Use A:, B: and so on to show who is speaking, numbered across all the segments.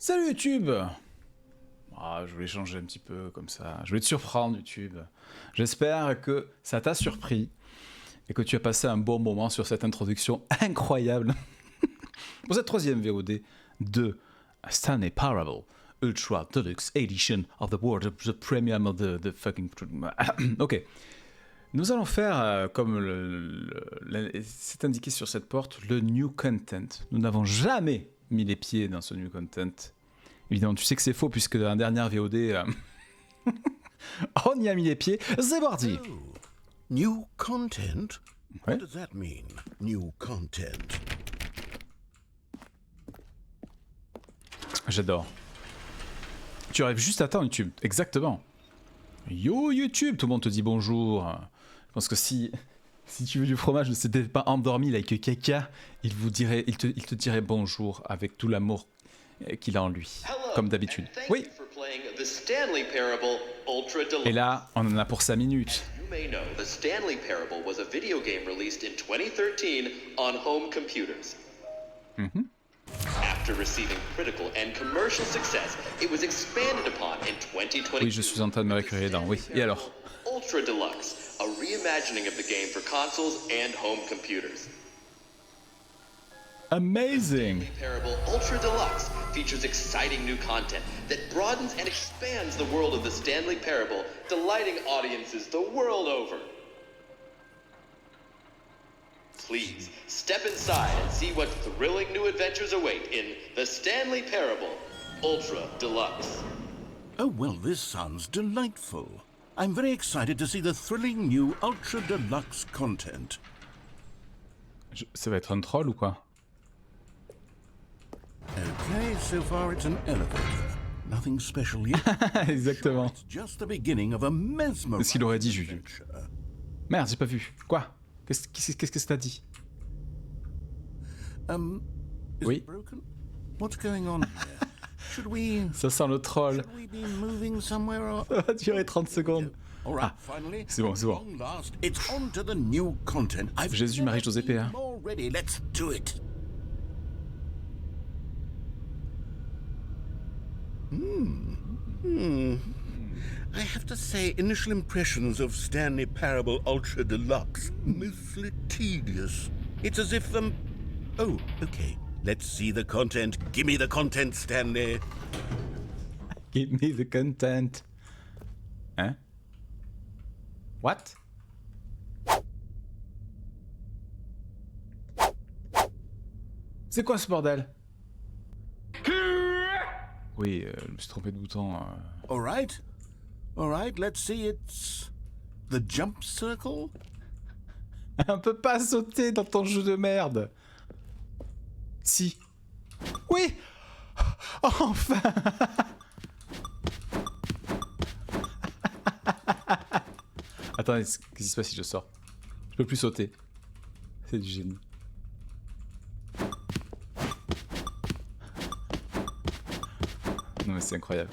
A: Salut YouTube. Je voulais changer un petit peu comme ça. Je voulais te surprendre YouTube. J'espère que ça t'a surpris et que tu as passé un bon moment sur cette introduction incroyable pour cette troisième VOD de Stanley Parable, Ultra Deluxe Edition of the World, the Premium of the fucking... Ok. Nous allons faire, comme c'est indiqué sur cette porte, le new content. Nous n'avons jamais mis les pieds dans ce new content. Évidemment, tu sais que c'est faux puisque dans la dernière VOD, on y a mis les pieds. C'est parti.
B: Oh, new content?
A: Ouais.
B: What does that mean, new content?
A: J'adore. Tu arrives juste à temps, YouTube. Exactement. Yo YouTube, tout le monde te dit bonjour. Je pense que si tu veux du fromage, ne s'était pas endormi like caca, il te dirait bonjour avec tout l'amour qu'il a en lui, comme d'habitude. Oui. Et là, on en a pour 5 minutes.
C: You may know the Stanley Parable was a video game released in 2013 on home computers. After receiving critical and commercial success, it was expanded upon in 2020.
A: Oui, je suis en train de me récupérer les dents. Oui. Et alors?
C: Ultra Deluxe, a reimagining of the game for consoles and home computers.
A: Amazing.
C: Stanley Parable Ultra Deluxe features exciting new content that broadens and expands the world of the Stanley Parable, delighting audiences the world over. Please, step inside and see what thrilling new adventures await in the Stanley Parable Ultra Deluxe.
B: Oh, well, this sounds delightful. I'm very excited to see the thrilling new Ultra Deluxe content.
A: Ça va être un troll ou quoi?
B: Okay, so far it's an elevator. Nothing special yet.
A: Exactement.
B: It's just the beginning of a mesmerizing
A: C'est ce qu'il aurait dit, Juju.
B: adventure.
A: Merde, j'ai pas vu. Quoi? Qu'est-ce que ça dit?
B: Is
A: Oui.
B: it broken? What's going on here? Should we...
A: Ça sent le troll.
B: Should we be moving somewhere or...
A: Ça va durer 30 secondes.
B: All right, finally.
A: c'est bon, c'est bon.
B: At long last, it's on to the new content. I've
A: Jésus,
B: never
A: Marie, José,
B: been
A: Péa.
B: more ready. Let's do it. I have to say, initial impressions of Stanley Parable Ultra Deluxe, mostly tedious. It's as if Oh, okay. Let's see the content. Give me the content, Stanley.
A: Give me the content. Hein? What? C'est quoi ce bordel? Oui, je me suis trompé de bouton.
B: All right. All right, let's see. It's the jump circle.
A: On peut pas sauter dans ton jeu de merde. Si. Oui. Enfin. Attends, qu'est-ce qui se passe si je sors? Je peux plus sauter. C'est du génie. Non mais c'est incroyable.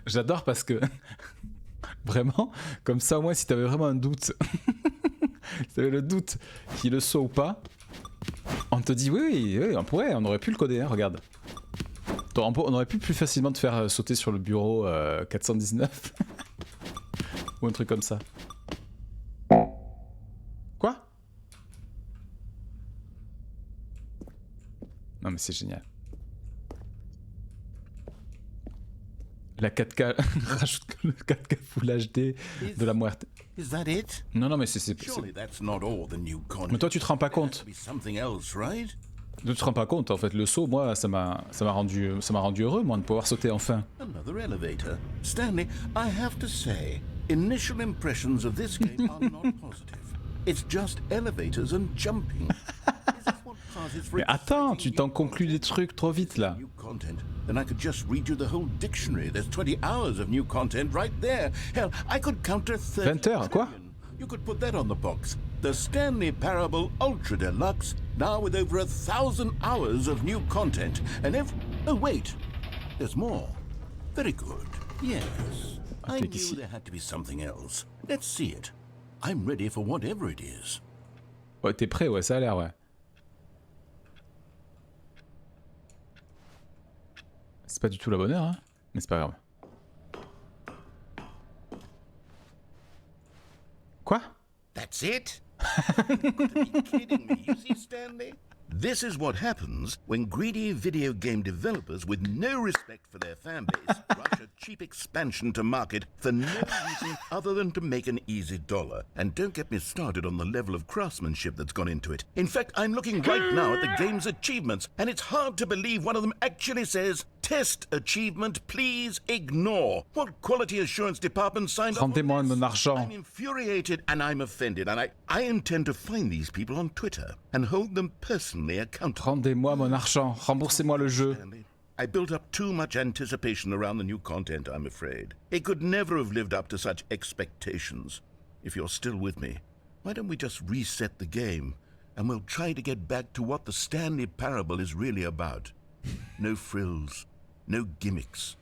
A: J'adore parce que vraiment, comme ça au moins si t'avais vraiment un doute, si t'avais le doute qu'il le soit ou pas, on te dit oui, on aurait pu le coder, hein, regarde. On aurait pu plus facilement te faire sauter sur le bureau 419 ou un truc comme ça. Quoi? Non mais c'est génial. La 4K, rajoute le 4K Full HD de la muerte.
B: Is that it?
A: Non, mais c'est...
B: Surely that's not all the new content.
A: Mais toi, tu te rends pas compte.
B: Be something else, right?
A: Tu te rends pas compte, en fait. Le saut, moi, ça m'a rendu heureux, moi, de pouvoir sauter enfin.
B: Another elevator. Stanley, I have to say, initial impressions of this game are not positive. It's just elevators and jumping. Is this what passes for
A: Mais attends,
B: exciting
A: tu t'en
B: new
A: conclus des trucs trop vite, là.
B: new content? Then I could just read you the whole dictionary. There's 20 hours of new content right there. Hell, I could counter 30
A: 20 heures, quoi?
B: trillion. You could put that on the box. The Stanley Parable Ultra Deluxe, now with over 1,000 hours of new content. And oh wait, there's more. Very good. Yes. I
A: clique
B: knew
A: ici.
B: there had to be something else. Let's see it. I'm ready for whatever it is.
A: Ouais, t'es prêt, ouais, ça a l'air, ouais. pas du tout la bonne heure, hein. Mais c'est pas grave. Quoi?
B: That's it? You've got to be kidding me. You see, Stanley? This is what happens when greedy video game developers with no respect for their fan base rush a cheap expansion to market for no reason other than to make an easy dollar. And don't get me started on the level of craftsmanship that's gone into it. In fact, I'm looking right now at the game's achievements, and it's hard to believe one of them actually says, "Test achievement, please ignore." What quality assurance department signed up on
A: Rendez-moi
B: this?
A: mon argent.
B: I'm infuriated and I'm offended, and I intend to find these people on Twitter and hold them personally accountable.
A: Rendez-moi mon argent. Remboursez-moi le jeu.
B: Stanley, I built up too much anticipation around the new content, I'm afraid. It could never have lived up to such expectations. If you're still with me, why don't we just reset the game and we'll try to get back to what the Stanley Parable is really about. No frills, no gimmicks.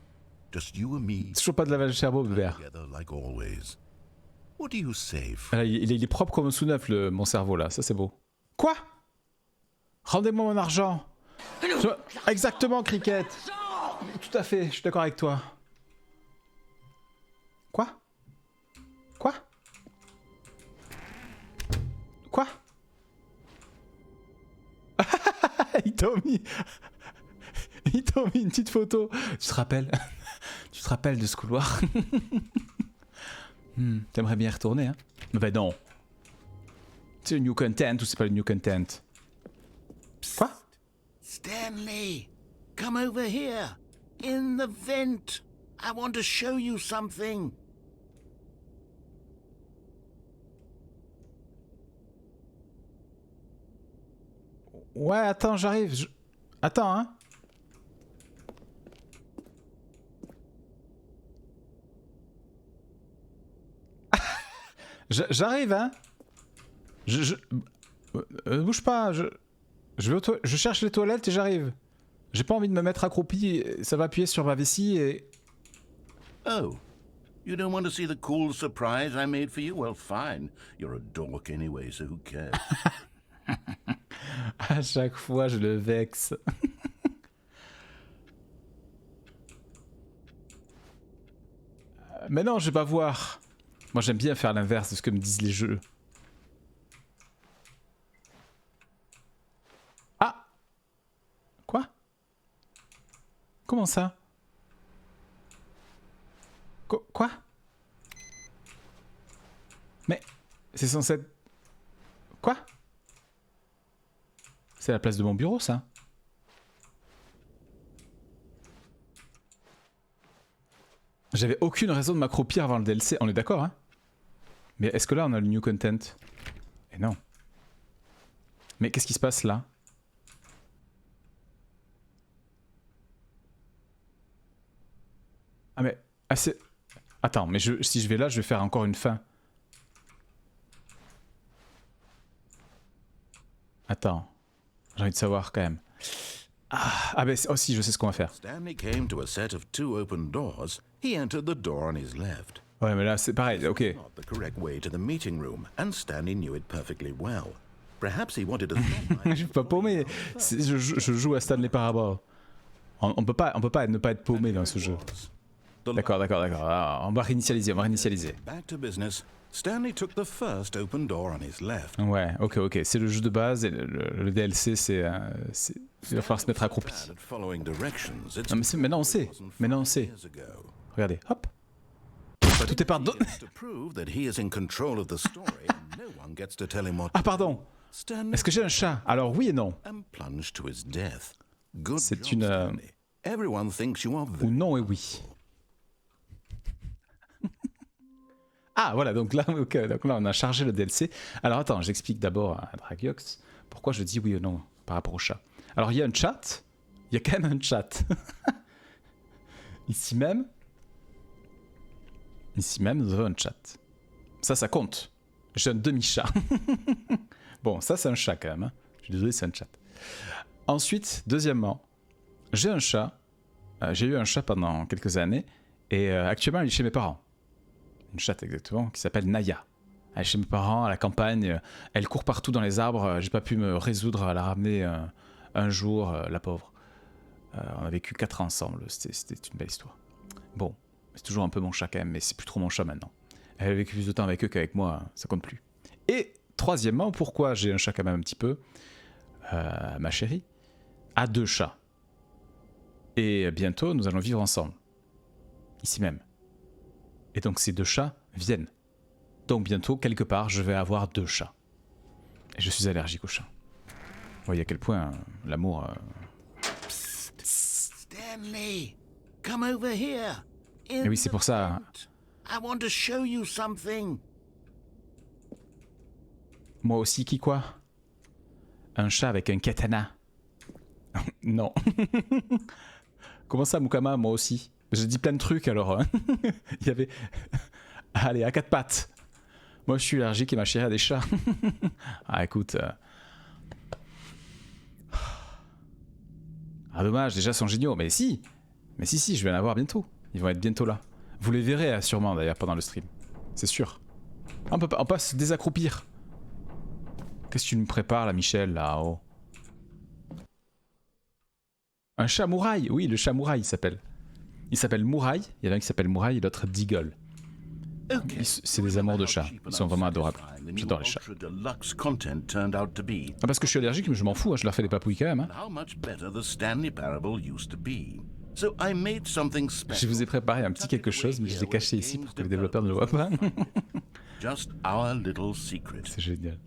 B: Just you and me
A: C'est toujours pas de lavage de cerveau, Bébert.
B: together like always. What do you say?
A: Ah, il est propre comme un sous-neuf, mon cerveau, là. Ça, c'est beau. Quoi? Rendez-moi mon argent. Exactement, Cricket. Tout à fait, je suis d'accord avec toi. Quoi? Quoi? Quoi? Ils t'ont mis... Ils t'ont mis une petite photo. Tu te rappelles? Tu te rappelles de ce couloir? T'aimerais bien y retourner, hein? Ben non. C'est le new content ou c'est pas le new content? Quoi?
B: Stanley, come over here. In the vent. I want to show you something.
A: Ouais, attends, j'arrive. Attends, hein. J'arrive, hein. Bouge pas. Je cherche les toilettes et j'arrive. J'ai pas envie de me mettre accroupi. Ça va appuyer sur ma vessie et...
B: Oh, you don't want to see the cool surprise I made for you? Well, fine. You're a dork anyway, so who cares?
A: À chaque fois, je le vexe. Mais non, je vais pas voir. Moi, j'aime bien faire l'inverse de ce que me disent les jeux. Ah! Quoi? Comment ça? Quoi? Mais c'est censé être... Quoi? C'est la place de mon bureau, ça? J'avais aucune raison de m'accroupir avant le DLC, on est d'accord, hein? Mais est-ce que là on a le new content? Eh non. Mais qu'est-ce qui se passe là? Ah mais... Ah c'est... Attends, mais si je vais là, je vais faire encore une fin. Attends. J'ai envie de savoir quand même. Ah ben oh si, je sais ce qu'on va faire.
B: Stanley came to a set of 2 open doors. He entered the door on his left.
A: Ouais mais là c'est pareil, ok.
B: Not the correct way to the meeting room, and Stanley knew it perfectly well. Perhaps he wanted a
A: Je suis pas paumé. Je joue à Stanley Parable. On peut pas ne pas être paumé dans ce jeu. D'accord. Ah, on va réinitialiser.
B: Back to business. Stanley took the first open door on his left.
A: Ouais, ok. C'est le jeu de base et le DLC, c'est il va falloir se mettre accroupi. Non mais maintenant on sait. Regardez, hop. Tout est pardonné. Ah pardon. Est-ce que j'ai un chat? Alors oui et non. C'est une... Ou non et oui. Ah voilà, donc là on a chargé le DLC. Alors attends, j'explique d'abord à Dragiox pourquoi je dis oui ou non par rapport au chat. Alors il y a un chat, il y a quand même un chat. Ici même, nous avons un chat. Ça compte. J'ai un demi-chat. Bon, ça c'est un chat quand même. Hein. Je suis désolé, c'est un chat. Ensuite, deuxièmement, j'ai un chat. J'ai eu un chat pendant quelques années et actuellement il est chez mes parents. Une chatte exactement, qui s'appelle Naya. Elle est chez mes parents, à la campagne, elle court partout dans les arbres, j'ai pas pu me résoudre à la ramener un jour, la pauvre. On a vécu 4 ans ensemble, c'était une belle histoire. Bon, c'est toujours un peu mon chat quand même, mais c'est plus trop mon chat maintenant. Elle a vécu plus de temps avec eux qu'avec moi, ça compte plus. Et troisièmement, pourquoi j'ai un chat quand même un petit peu, ma chérie a 2 chats. Et bientôt, nous allons vivre ensemble. Ici même. Et donc ces 2 chats viennent. Donc bientôt, quelque part, je vais avoir 2 chats. Et je suis allergique aux chats. Vous voyez à quel point l'amour...
B: Stanley, come over here.
A: Et oui, c'est pour ça...
B: I want to show you something.
A: Moi aussi, qui quoi? Un chat avec un katana. Non. Comment ça, Mukama? Moi aussi. J'ai dit plein de trucs alors. Hein. Il y avait... Allez, à 4 pattes. Moi, je suis allergique et ma chérie a des chats. Ah, écoute... Ah, dommage, déjà, ils sont géniaux. Mais si, je vais en avoir bientôt. Ils vont être bientôt là. Vous les verrez sûrement d'ailleurs pendant le stream. C'est sûr. On peut pas se désaccroupir. Qu'est-ce que tu nous prépares là, Michel, là-haut? Un chat mouraille. Oui, le chat mouraille, il s'appelle. Il s'appelle Mouraille. Il y en a un qui s'appelle Mouraille et l'autre Deagle. C'est des amours de chats. Ils sont vraiment adorables. J'adore les chats. Ah, parce que je suis allergique, mais je m'en fous. Hein. Je leur fais des papouilles quand même. Hein. Je vous ai préparé un petit quelque chose, mais je l'ai caché ici pour que les développeurs ne le voient pas. C'est génial.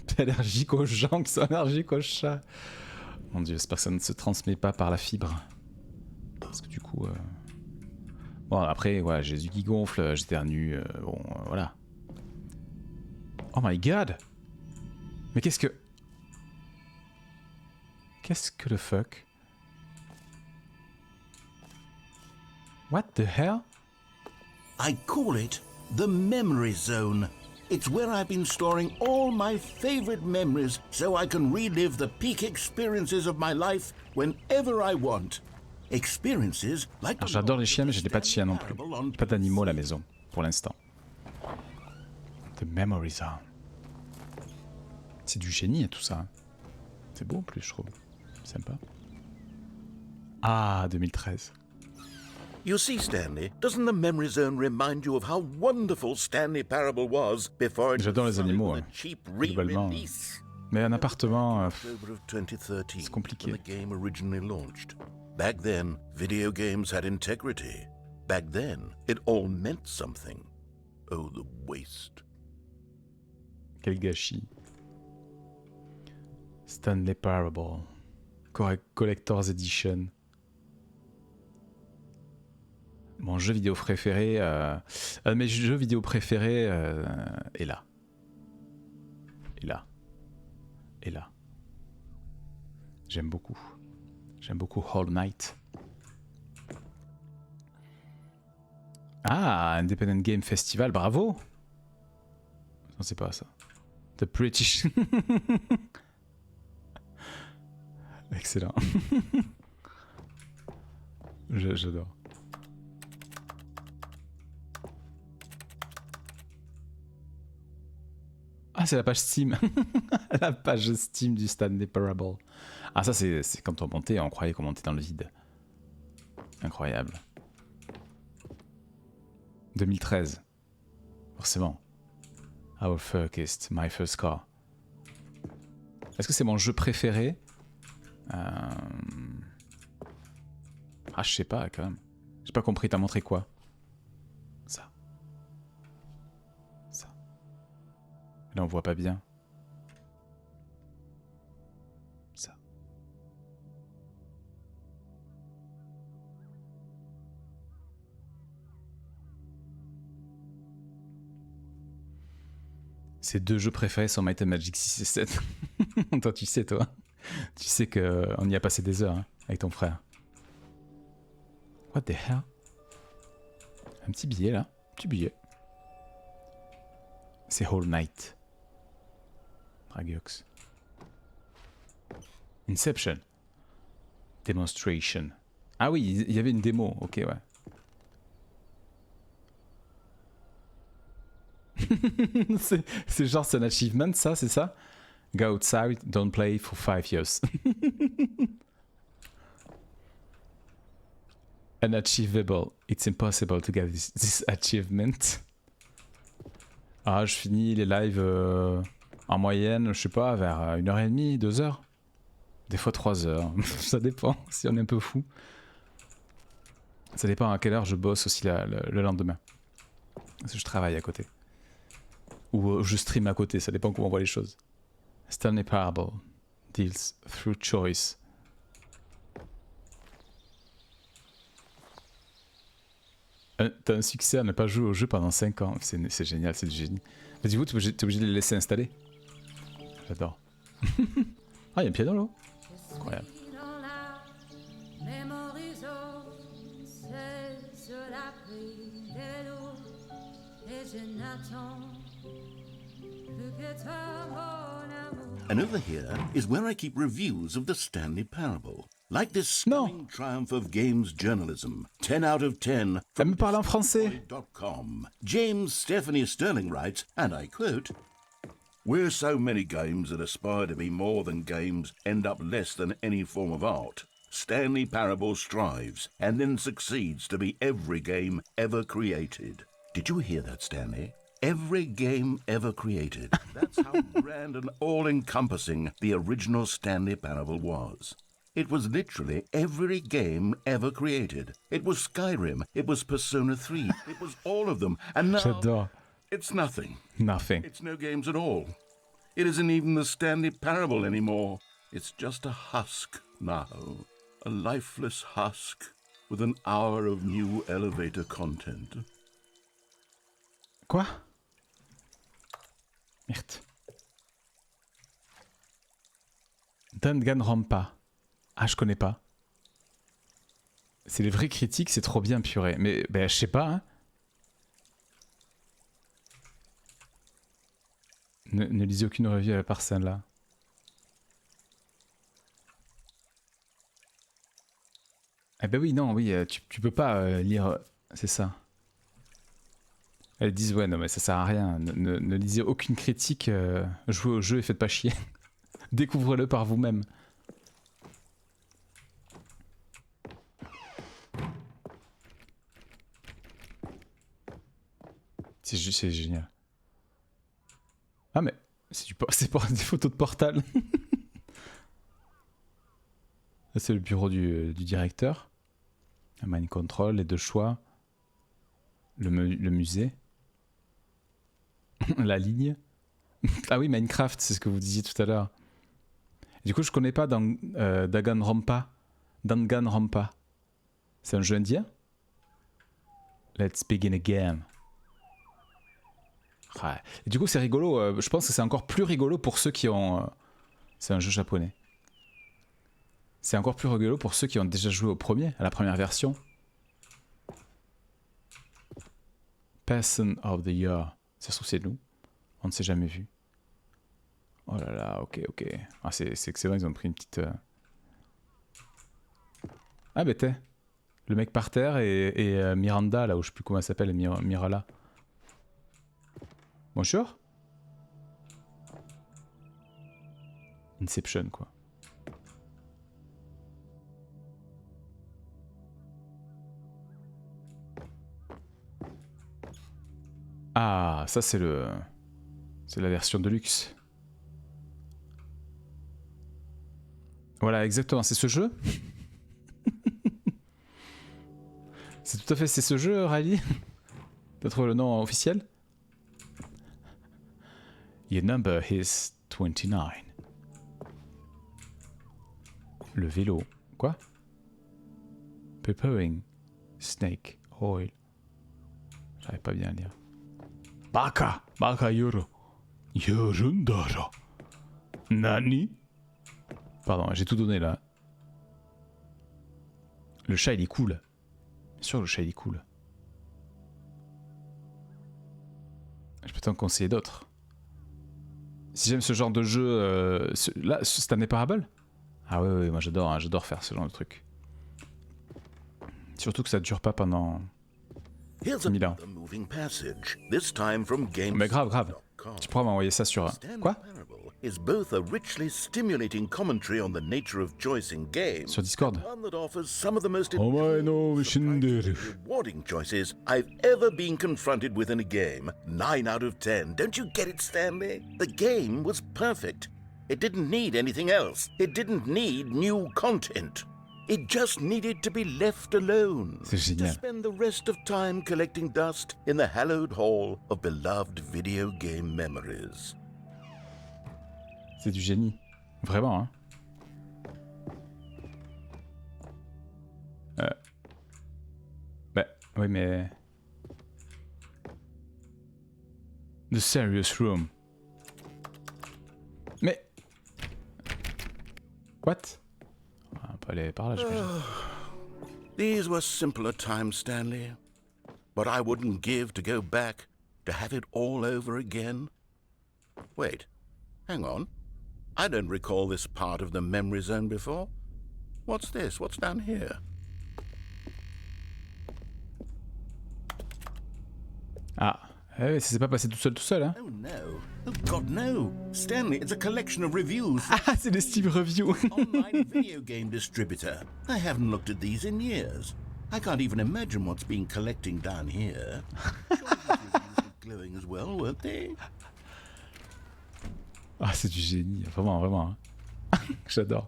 A: T'es allergique aux gens qui sont allergiques aux chats. Mon dieu, j'espère que ça ne se transmet pas par la fibre. Parce que du coup... Bon, après, voilà, j'ai les yeux qui gonflent, j'éternue, bon, voilà. Oh my god! Mais qu'est-ce que... Qu'est-ce que le fuck? What the hell?
B: I call it the memory zone. It's where I've been storing all my favorite memories so I can relive the peak experiences of my life whenever I want. Experiences like...
A: Alors, j'adore les chiens, mais je n'ai pas de chien non plus. Pas d'animaux à la maison, pour l'instant. The memory zone. C'est du génie, tout ça. C'est beau en plus, je trouve. Sympa. Ah, 2013.
B: You see, Stanley, doesn't the memory zone remind you of how wonderful Stanley Parable was before it
A: J'adore
B: was
A: les animaux,
B: a
A: hein,
B: cheap
A: globalement.
B: re-release?
A: Mais un appartement,
B: October of 2013,
A: c'est compliqué.
B: when the game originally launched. Back then, video games had integrity. Back then, it all meant something. Oh, the waste.
A: Quel gâchis. Stanley Parable. Collector's Edition. Mon jeu vidéo préféré... mes jeux vidéo préférés est là. Et là. Et là. J'aime beaucoup. J'aime beaucoup Hollow Knight. Ah, Independent Game Festival, bravo! Non, c'est pas ça. The British. Excellent. J'adore. Ah, c'est la page Steam. La page Steam du Stanley Parable. Ah, ça, c'est quand on montait, on croyait qu'on montait dans le vide. Incroyable. 2013. Forcément. Our First, My First Car. Est-ce que c'est mon jeu préféré? Ah, je sais pas, quand même. J'ai pas compris, t'as montré quoi? Ça. Ça. Là, on voit pas bien. Ça. Ces 2 jeux préférés sont Might and Magic 6 et 7. Toi, tu sais, toi. Tu sais qu'on y a passé des heures hein, avec ton frère. What the hell? Un petit billet là. Un petit billet. C'est Whole Night. Dragiox. Inception. Demonstration. Ah oui, il y avait une démo. Ok, ouais. C'est genre c'est un achievement, ça, c'est ça? Go outside, don't play for 5 years. Unachievable. It's impossible to get this achievement. Ah, je finis les lives en moyenne, je sais pas, vers 1h30, 2h. Des fois 3h. Ça dépend si on est un peu fou. Ça dépend à quelle heure je bosse aussi le lendemain. Parce que je travaille à côté. Ou je stream à côté, ça dépend comment on voit les choses. Stanley Parable deals through choice. T'as un succès à ne pas jouer au jeu pendant 5 ans. C'est génial, c'est du génie. Mais du coup, t'es obligé de les laisser installer. J'adore. Ah, il y a un piano là. Incroyable.
B: And over here is where I keep reviews of the Stanley Parable. Like this stunning triumph of games journalism. 10 out of 10
A: Elle me parle en français.
B: .com. James Stephanie Sterling writes, and I quote, "Where so many games that aspire to be more than games end up less than any form of art, Stanley Parable strives and then succeeds to be every game ever created." Did you hear that, Stanley? Every game ever created. That's how grand and all-encompassing the original Stanley Parable was. It was literally every game ever created. It was Skyrim, it was Persona 3, it was all of them, and now
A: J'adore.
B: it's nothing.
A: Nothing.
B: It's no games at all. It isn't even the Stanley Parable anymore. It's just a husk now. A lifeless husk with an hour of new elevator content.
A: Quoi? Merde. Danganronpa. Ah, je connais pas. C'est les vrais critiques, c'est trop bien, purée. Mais ben, je sais pas, hein. Ne lisez aucune revue à la part celle-là. Eh ben oui, non, oui, tu peux pas lire... c'est ça. Elles disent, ouais, non, mais ça sert à rien. Ne lisez aucune critique. Jouez au jeu et faites pas chier. Découvrez-le par vous-même. C'est génial. Ah, mais c'est pour des photos de Portal. Là, c'est le bureau du directeur. La mind control, les deux choix. Le musée. La ligne. Ah oui, Minecraft, c'est ce que vous disiez tout à l'heure. Du coup, je connais pas Danganronpa. Danganronpa. C'est un jeu indien? Let's begin again. Ouais. Et du coup, c'est rigolo. Je pense que c'est encore plus rigolo pour ceux qui ont... c'est un jeu japonais. C'est encore plus rigolo pour ceux qui ont déjà joué au premier, à la première version. Person of the Year. Ça se trouve, c'est nous. On ne s'est jamais vu. Oh là là, ok. Ah, c'est excellent, ils ont pris une petite... Ah, bah t'es. Le mec par terre et Miranda, là, où je sais plus comment elle s'appelle, Mirala. Bonjour. Inception, quoi. Ah, ça c'est la version de luxe. Voilà, exactement, c'est ce jeu. C'est tout à fait, c'est ce jeu, Riley. T'as trouvé le nom officiel? Your number is 29. Le vélo. Quoi? Preparing. Snake. Oil. J'arrive pas bien à lire. Baka. Baka yoro. Yorundara. Nani? Pardon, j'ai tout donné là. Le chat il est cool. Bien sûr, le chat il est cool. Je peux t'en conseiller d'autres. Si j'aime ce genre de jeu... là, Stanley Parable? Ah ouais, moi j'adore, hein, j'adore faire ce genre de truc. Surtout que ça dure pas pendant 1000 ans. Mais grave. Tu pourras m'envoyer ça sur... Quoi?
B: is both a richly stimulating commentary on the nature of choice in games,
A: Sur Discord.
B: and one that offers some of the most
A: Surprisingly
B: rewarding choices I've ever been confronted with in a game. 9 out of 10. Don't you get it, Stanley? The game was perfect. It didn't need anything else. It didn't need new content. It just needed to be left alone.
A: C'est génial.
B: To spend the rest of time collecting dust in the hallowed hall of beloved video game memories.
A: C'est du génie. Vraiment, hein. Bah, oui, mais... The Serious Room. Mais... What? On peut aller par là, j'imagine.
B: These were simpler times, Stanley. But I wouldn't give to go back, to have it all over again. Wait, hang on. I don't recall this part of the memory zone before. What's this? What's down here?
A: Ah, ça s'est pas passé tout seul, hein.
B: Oh no. Oh God, no. Stanley, it's a collection of reviews.
A: Ah, c'est les Steam Review.
B: Online video game distributor. I haven't looked at these in years. I can't even imagine what's been collecting down here. Sure, these reviews were glowing as well, weren't they?
A: Ah, c'est du génie, vraiment, vraiment. Hein. J'adore.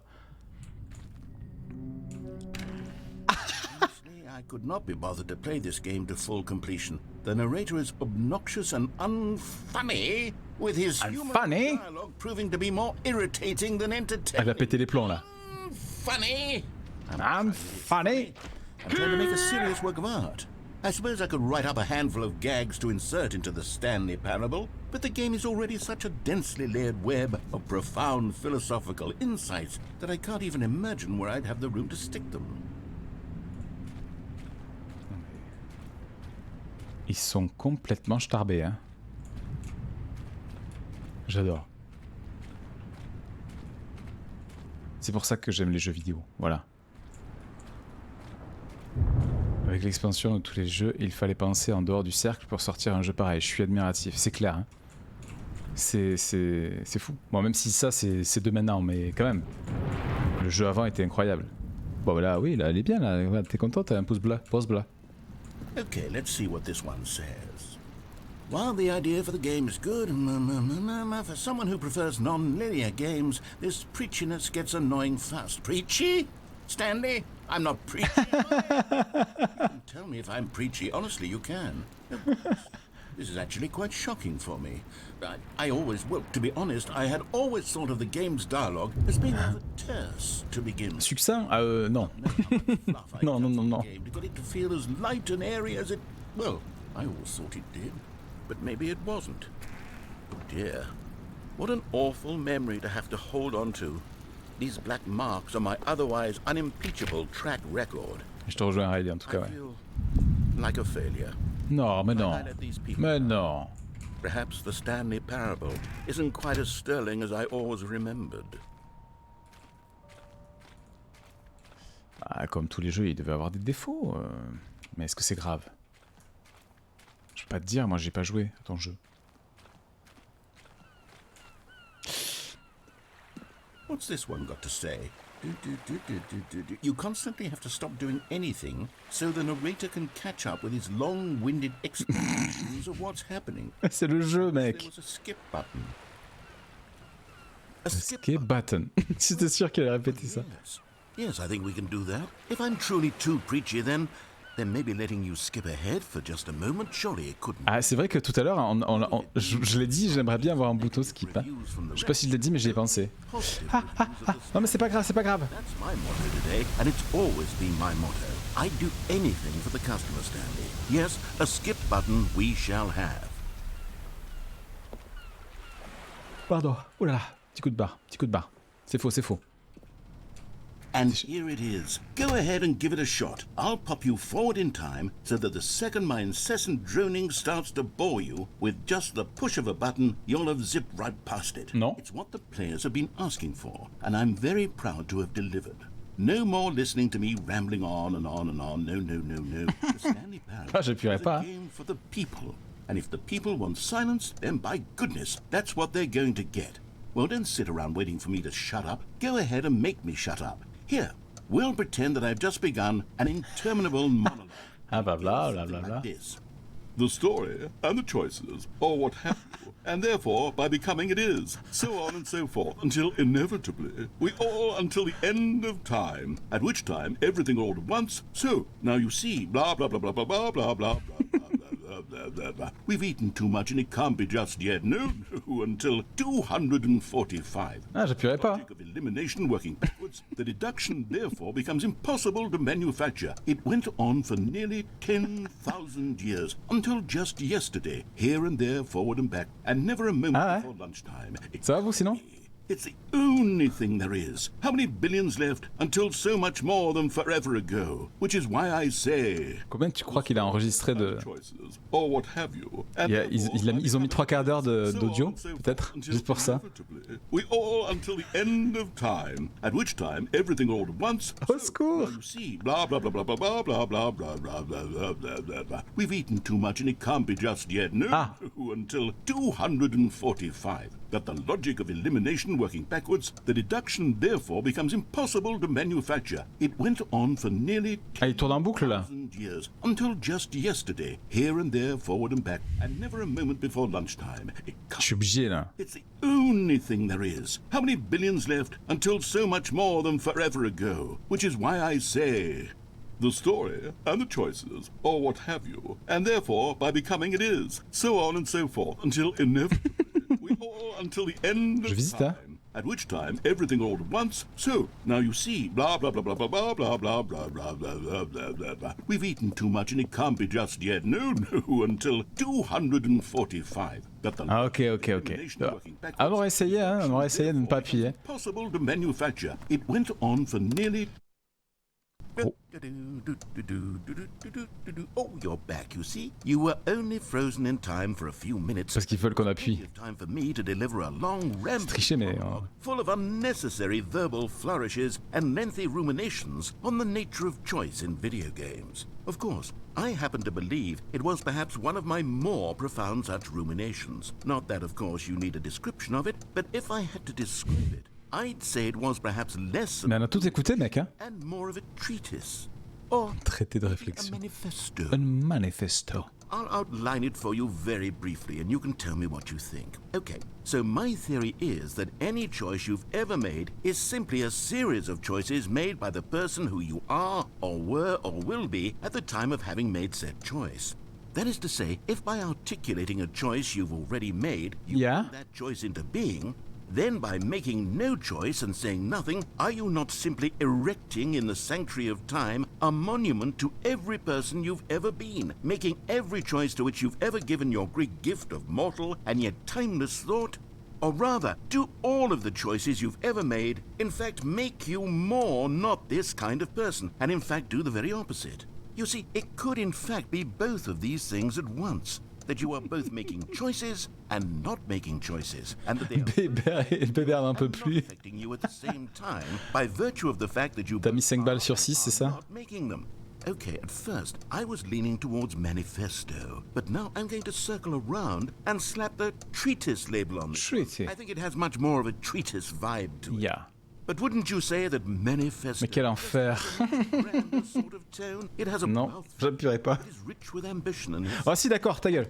B: Honestly, I could not be bothered to play this game to full completion. The narrator is obnoxious and unfunny, with his humorous
A: Unfunny?
B: dialogue proving to be more irritating than entertaining.
A: Elle va péter les plombs, là.
B: Funny.
A: I'm funny.
B: I'm trying to make a serious work of art. I suppose I could write up a handful of gags to insert into the Stanley Parable, but the game is already such a densely layered web of profound philosophical insights that I can't even imagine where I'd have the room to stick them.
A: Ils sont complètement starbés, hein. J'adore. C'est pour ça que j'aime les jeux vidéo, voilà. Avec l'expansion de tous les jeux, il fallait penser en dehors du cercle pour sortir un jeu pareil. Je suis admiratif, c'est clair. Hein. C'est fou. Bon, même si ça, c'est de maintenant, mais quand même. Le jeu avant était incroyable. Bon, là, oui, là, elle est bien, là. T'es content, t'as un pouce bleu.
B: Okay, let's see what this one says. While the idea for the game is good, for someone who prefers non-linear games, this preachiness gets annoying fast. Preachy? Stanley? I'm not preachy. You can tell me if I'm preachy. Honestly, you can. This is actually quite shocking for me. I always, well, to be honest, I had always thought of the game's dialogue as being rather terse to begin with.
A: Succinct? Non. Non.
B: To get it to feel as light and airy as it, well, I always thought it did. But maybe it wasn't. Oh dear. What an awful memory to have to hold on to. These black marks on my otherwise unimpeachable track record.
A: Je te rejoins, Riley, en tout cas,
B: I
A: ouais.
B: feel like a failure.
A: Non, mais non.
B: I let these people
A: Mais
B: down.
A: non.
B: Perhaps the Stanley Parable isn't quite as sterling as I always remembered.
A: Ah, comme tous les jeux, il devait avoir des défauts. Mais est-ce que c'est grave? Je peux pas te dire, moi j'ai pas joué à ton jeu.
B: What's this one got to say? You constantly have to stop doing anything so the narrator can catch up with his long-winded explanations of what's happening.
A: C'est le jeu,
B: There
A: mec.
B: was a skip button. A
A: Skip button. J'étais sûr qu'elle allait répéter ça.
B: Yes, I think we can do that. If I'm truly too preachy, then maybe letting you skip ahead for just a moment, surely it couldn't.
A: Ah, c'est vrai que tout à l'heure, je l'ai dit, j'aimerais bien avoir un bouton skip. Hein. Je sais pas si je l'ai dit, mais j'y ai pensé. Non, mais c'est pas grave, c'est pas grave.
B: That's my motto today, and it's always been my motto. I'd do anything for the customer, Stanley. Yes, a skip button we shall have.
A: Pardon. Oh là là. Petit coup de barre. C'est faux.
B: And here it is. Go ahead and give it a shot. I'll pop you forward in time so that the second my incessant droning starts to bore you, with just the push of a button, you'll have zipped right past it.
A: Non.
B: It's what the players have been asking for, and I'm very proud to have delivered. No more listening to me rambling on and on and on. No. The Stanley Parable
A: Ah, j'appuierai
B: is
A: pas,
B: a
A: hein.
B: game for the people. And if the people want silence, then by goodness, that's what they're going to get. Well, don't sit around waiting for me to shut up. Go ahead and make me shut up. Here, we'll pretend that I've just begun an interminable monologue.
A: Ah bah bla bla bla bla.
B: Like this. The story and the choices, or what have you, and therefore by becoming it is, so on and so forth, until inevitably we all until the end of time, at which time everything all at once. So now you see, blah blah blah blah blah blah blah blah blah blah blah blah blah. We've eaten too much and it can't be just yet. No, no, until 245.
A: Ah, j'appuierai pas.
B: Logic of elimination working backwards, the deduction therefore becomes impossible to manufacture. It went on for nearly 10,000 years, until just yesterday, here and there, forward and back, and never a moment
A: Ah ouais.
B: before lunchtime.
A: Ça va vous sinon?
B: It's the only thing there is. How many billions left until so much more than forever ago? Which is why I say...
A: Combien tu crois qu'il a enregistré de...
B: choices, or what have you, and
A: Ils ont mis 3/4 d'heure d'audio, peut-être, juste pour ça.
B: We all until the end of time, at which time everything all at once.
A: Au secours!
B: You see, blah blah blah blah blah blah blah blah blah blah blah blah blah blah. We've eaten too much and it can't be just yet. No,
A: Ah.
B: until 245. That the logic of elimination working backwards, the deduction therefore becomes impossible to manufacture. It went on for nearly
A: Ah, il tourne en boucle là.
B: 10,000 years, until just yesterday, here and there, forward and back, and never a moment before lunchtime. It
A: Je suis obligé là.
B: It's the only thing there is. How many billions left until so much more than forever ago? Which is why I say... The story and the choices, or what have you, and therefore by becoming it is, so on and so forth, until inevitably we all until the end
A: Je
B: of
A: visite, hein?
B: time, at which time everything all at once. So now you see, blah blah blah blah blah blah blah blah blah blah blah blah blah blah blah. We've eaten too much and it can't be just yet. No, no, until 245. That the
A: Ah ok. Ah, on aurait essayé, hein, on aurait essayé de ne pas appuyer.
B: possible to manufacture. It went on for nearly...
A: Oh.
B: Oh, you're back, you see. You were only frozen in time for a few minutes.
A: Parce qu'ils veulent qu'on appuie.
B: Time for me to deliver a long
A: Tricher, mais,
B: monologue full of unnecessary verbal flourishes and lengthy ruminations on the nature of choice in video games. Of course, I happen to believe it was perhaps one of my more profound such ruminations. Not that, of course, you need a description of it, but if I had to describe it, I'd say it was perhaps less
A: Mais on a tout écouté, mec, hein.
B: and more of a treatise, or
A: Traité de
B: a
A: réflexion.
B: manifesto.
A: Un manifesto.
B: I'll outline it for you very briefly and you can tell me what you think. Okay, so my theory is that any choice you've ever made is simply a series of choices made by the person who you are, or were, or will be at the time of having made said choice. That is to say, if by articulating a choice you've already made, you
A: Yeah.
B: bring that choice into being, then by making no choice and saying nothing, are you not simply erecting in the sanctuary of time a monument to every person you've ever been, making every choice to which you've ever given your great gift of mortal and yet timeless thought? Or rather, do all of the choices you've ever made in fact make you more not this kind of person, and in fact do the very opposite? You see, it could in fact be both of these things at once. That you are both making choices and not making choices, and that they are
A: Bébert un peu
B: and not
A: plus.
B: affecting you at the same time by virtue of the fact that you
A: T'as mis 5
B: both
A: balles
B: are
A: sur 6, c'est ça?
B: not making them. Okay, at first I was leaning towards manifesto, but now I'm going to circle around and slap the treatise label on it.
A: Treatise.
B: I think it has much more of a treatise vibe to it.
A: Yeah.
B: But wouldn't you say that manifesto
A: Mais quel enfer.
B: grander sort of tone? It has a
A: Non,
B: mouthful,
A: j'appuierai pas.
B: it is rich with ambition and
A: Oh si, d'accord, ta gueule.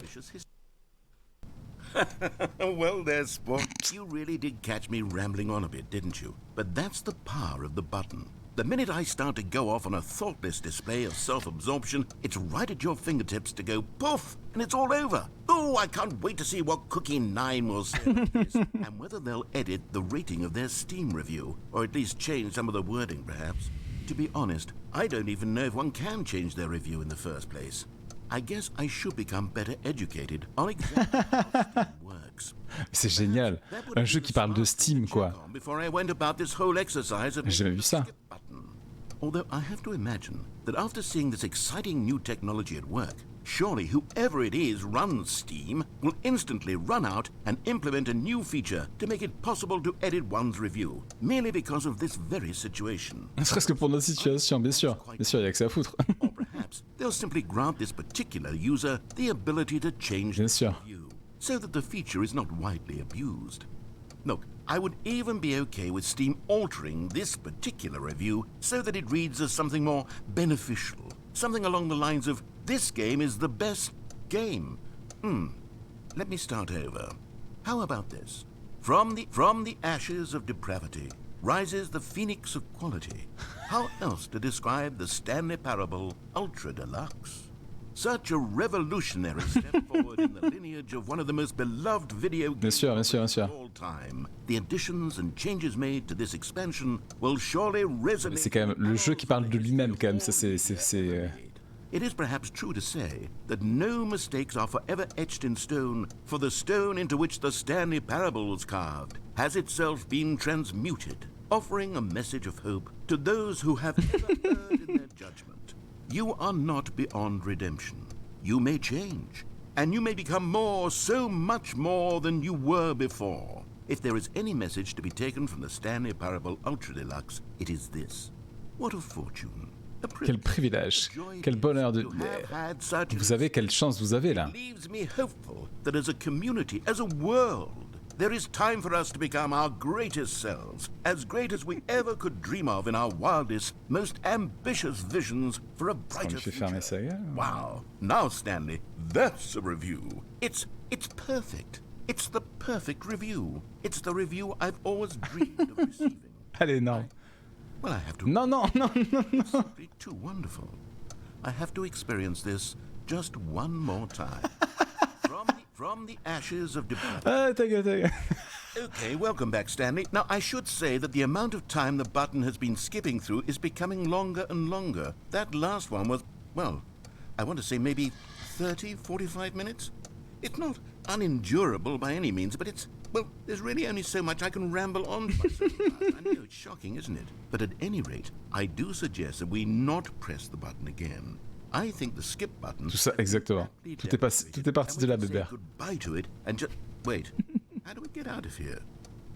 B: Well there, Spot. You really did catch me rambling on a bit, didn't you? But that's the power of the button. The minute I start to go off on a thoughtless display of self-absorption, it's right at your fingertips to go poof, and it's all over. Oh, I can't wait to see what Cookie 9 will say about this, and whether they'll edit the rating of their Steam review, or at least change some of the wording, perhaps. To be honest, I don't even know if one can change their review in the first place. I guess I should become better educated on exactly how Steam works.
A: C'est génial. Un jeu qui parle de Steam, quoi.
B: Before I went about this whole exercise of
A: J'ai jamais vu ça.
B: skip button. Although I have to imagine that after seeing this exciting new technology at work, surely whoever it is runs Steam will instantly run out and implement a new feature to make it possible to edit one's review, merely because of this very situation.
A: Ne serait-ce que pour notre situation, bien sûr. Bien sûr, il y a que ça à foutre.
B: Or perhaps they'll simply grant this particular user the ability to change
A: Bien
B: the
A: sûr.
B: review, so that the feature is not widely abused. Look, I would even be okay with Steam altering this particular review so that it reads as something more beneficial. Something along the lines of, this game is the best game. Let me start over. How about this? From the ashes of depravity rises the phoenix of quality. How else to describe the Stanley Parable Ultra Deluxe? Such a revolutionary step forward in the lineage of one of the most beloved video games of all time. The additions and changes made to this expansion will surely resonate.
A: C'est quand même le jeu qui parle de lui-même quand même. Ça c'est.
B: It is perhaps true to say that no mistakes are forever etched in stone, for the stone into which the Stanley Parable was carved has itself been transmuted, offering a message of hope to those who have ever erred in their judgment. You are not beyond redemption. You may change, and you may become more, so much more than you were before. If there is any message to be taken from the Stanley Parable Ultra Deluxe, it is this. What a fortune.
A: Quel privilège, quel bonheur de... Vous savez quelle chance vous avez là.
B: It leaves me hopeful that as a community, as a world, there is time for us to become our greatest selves, as great as we ever could dream of in our wildest, most ambitious visions for a brighter future. Wow. Now, Stanley, that's a review. It's perfect. It's the perfect review. It's the review I've always dreamed of receiving.
A: Allez, non.
B: Well, I have to...
A: Non.
B: It's simply too wonderful. I have to experience this just one more time. From the ashes of depravity.
A: Ta gueule.
B: Okay, welcome back, Stanley. Now, I should say that the amount of time the button has been skipping through is becoming longer and longer. That last one was, well, I want to say maybe 30, 45 minutes? It's not unendurable by any means, but it's, well, there's really only so much I can ramble on for so fast. I know it's shocking, isn't it? But at any rate, I do suggest that we not press the button again. I think the skip button...
A: Tout ça, exactement. Tout est parti de là, bébé.
B: Goodbye to it and just... Wait, how do we get out of here?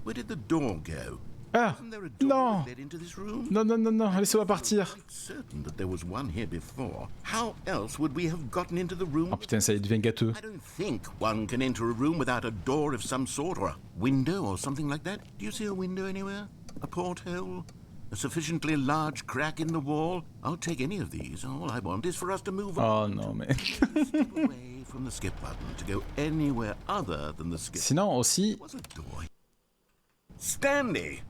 B: Where did the door go?
A: Ah,
B: Wasn't there a door
A: non.
B: that led into this room?
A: Non, laissez-moi partir.
B: I'm certain that there was one here before. How else would we have gotten into the room?
A: Oh putain, ça y devient gâteux.
B: I don't think one can enter a room without a door of some sort or a window or something like that. Do you see a window anywhere? A porthole? A sufficiently large crack in the wall? I'll take any of these. All I want is for us to move on.
A: Oh non, mais...
B: Step away from the skip button to go anywhere other than the skip.
A: Sinon aussi...
B: There was a door. Stanley,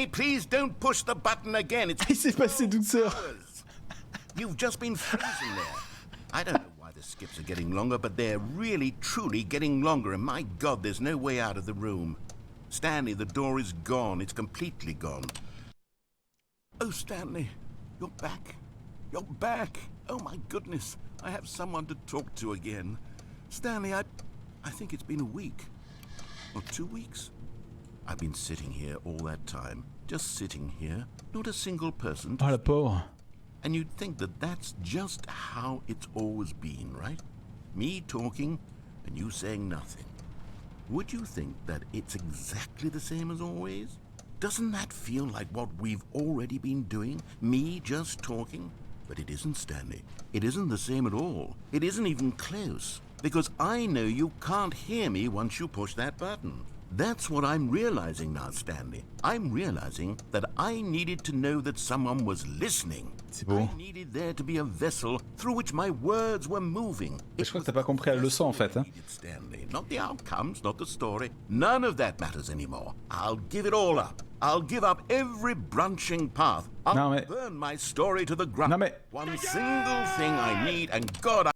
B: please don't push the button again. It's
A: Il s'est passé douceur.
B: hours. You've just been freezing there. I don't know why the skips are getting longer, but they're really, truly getting longer. And my God, there's no way out of the room. Stanley, the door is gone. It's completely gone. Oh, Stanley, you're back. You're back. Oh, my goodness. I have someone to talk to again. Stanley, I think it's been a week. Or 2 weeks. I've been sitting here all that time. Just sitting here. Not a single person to
A: Oh la pauvre.
B: And you'd think that that's just how it's always been, right? Me talking and you saying nothing. Would you think that it's exactly the same as always? Doesn't that feel like what we've already been doing? Me just talking? But it isn't, Stanley. It isn't the same at all. It isn't even close. Because I know you can't hear me once you push that button. That's what I'm realizing now, Stanley. I'm realizing that I needed to know that someone was listening.
A: C'est beau.
B: I needed there to be a vessel through which my words were moving.
A: Je crois que t'as pas compris la leçon en fait. Hein.
B: Stanley, not the outcomes, not the story. None of that matters anymore. I'll give it all up. I'll give up every branching path. I'll burn my story to the ground.
A: Non mais...
B: One single thing I need, and God,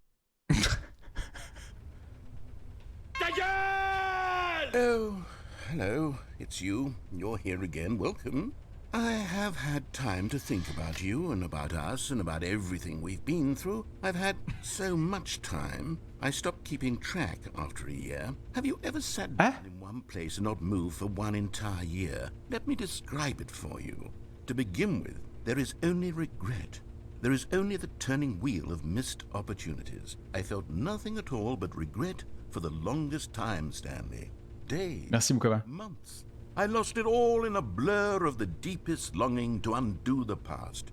B: Oh, hello, it's you. You're here again. Welcome. I have had time to think about you and about us and about everything we've been through. I've had so much time. I stopped keeping track after a year. Have you ever sat down in one place and not moved for one entire year? Let me describe it for you. To begin with, there is only regret. There is only the turning wheel of missed opportunities. I felt nothing at all but regret for the longest time, Stanley. Days,
A: Merci Mukama.
B: months. I lost it all in a blur of the deepest longing to undo the past.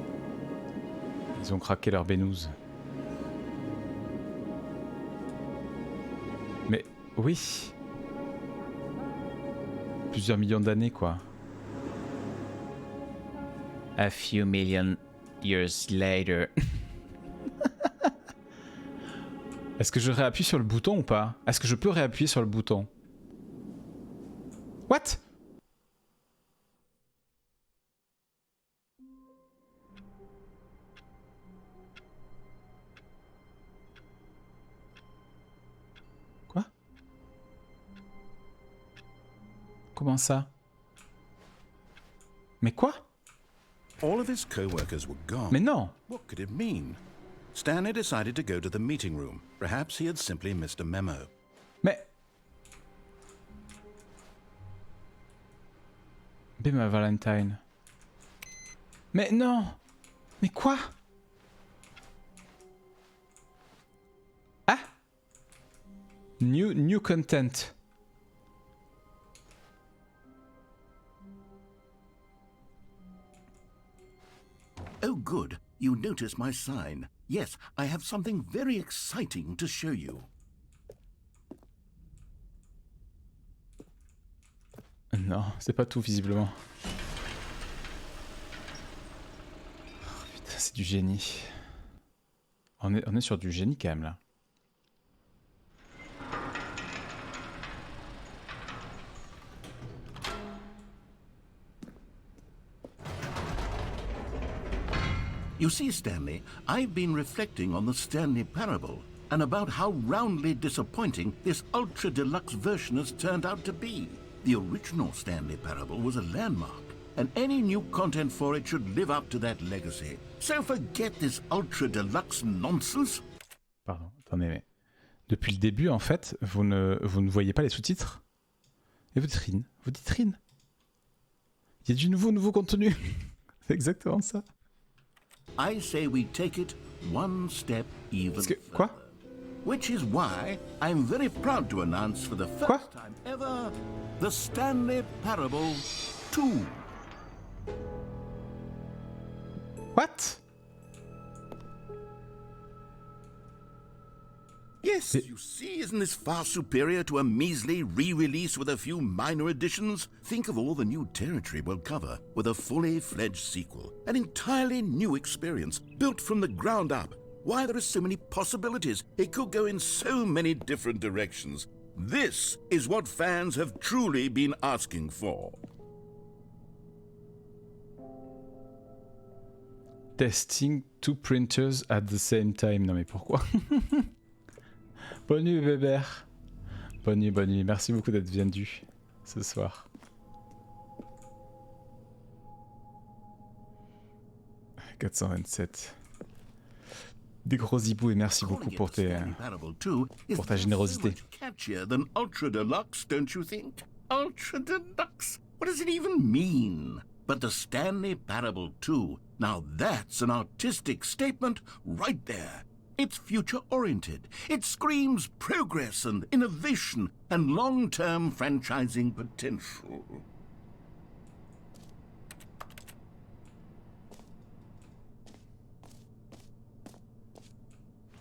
A: Ils ont craqué leur bénouse. Mais oui. Plusieurs millions d'années, quoi. A few million years later. Est-ce que je réappuie sur le bouton ou pas? Est-ce que je peux réappuyer sur le bouton? What? Quoi? Comment ça? Mais quoi?
B: All of his co-workers were gone.
A: Mais non!
B: What could it mean? Stanley decided to go to the meeting room. Perhaps he had simply missed a memo.
A: Mais... Be my Valentine. Mais non! Mais quoi? Ah! New content.
B: Oh, good. You notice my sign. Yes, I have something very exciting to show you.
A: Non, c'est pas tout visiblement. Oh, putain, c'est du génie. On est sur du génie quand même là.
B: You see, Stanley, I've been reflecting on the Stanley parable and about how roundly disappointing this Ultra Deluxe version has turned out to be. The original Stanley parable was a landmark, and any new content for it should live up to that legacy. So forget this Ultra Deluxe nonsense.
A: Pardon, attendez, mais... Depuis le début, en fait, vous ne voyez pas les sous-titres. Et vous dites rien. Il y a du nouveau contenu. C'est exactement ça.
B: I say we take it one step even further.
A: Quoi?
B: Which is why I'm very proud to announce for the first time ever the Stanley Parable 2.
A: What?
B: Yes, you see, isn't this far superior to a measly re-release with a few minor additions? Think of all the new territory we'll cover with a fully fledged sequel. An entirely new experience, built from the ground up. Why, there are so many possibilities. It could go in so many different directions. This is what fans have truly been asking for.
A: Testing two printers at the same time. Non mais pourquoi? Bonne nuit Weber. Bonne nuit. Merci beaucoup d'être venu ce soir. « 427. Des gros Zibous et merci beaucoup pour ta générosité.
B: Than Ultra Deluxe, don't you think? Ultra Deluxe? What does it even mean? But the Stanley Parable 2, now that's an artistic statement right there. It's future-oriented. It screams progress and innovation and long-term franchising potential.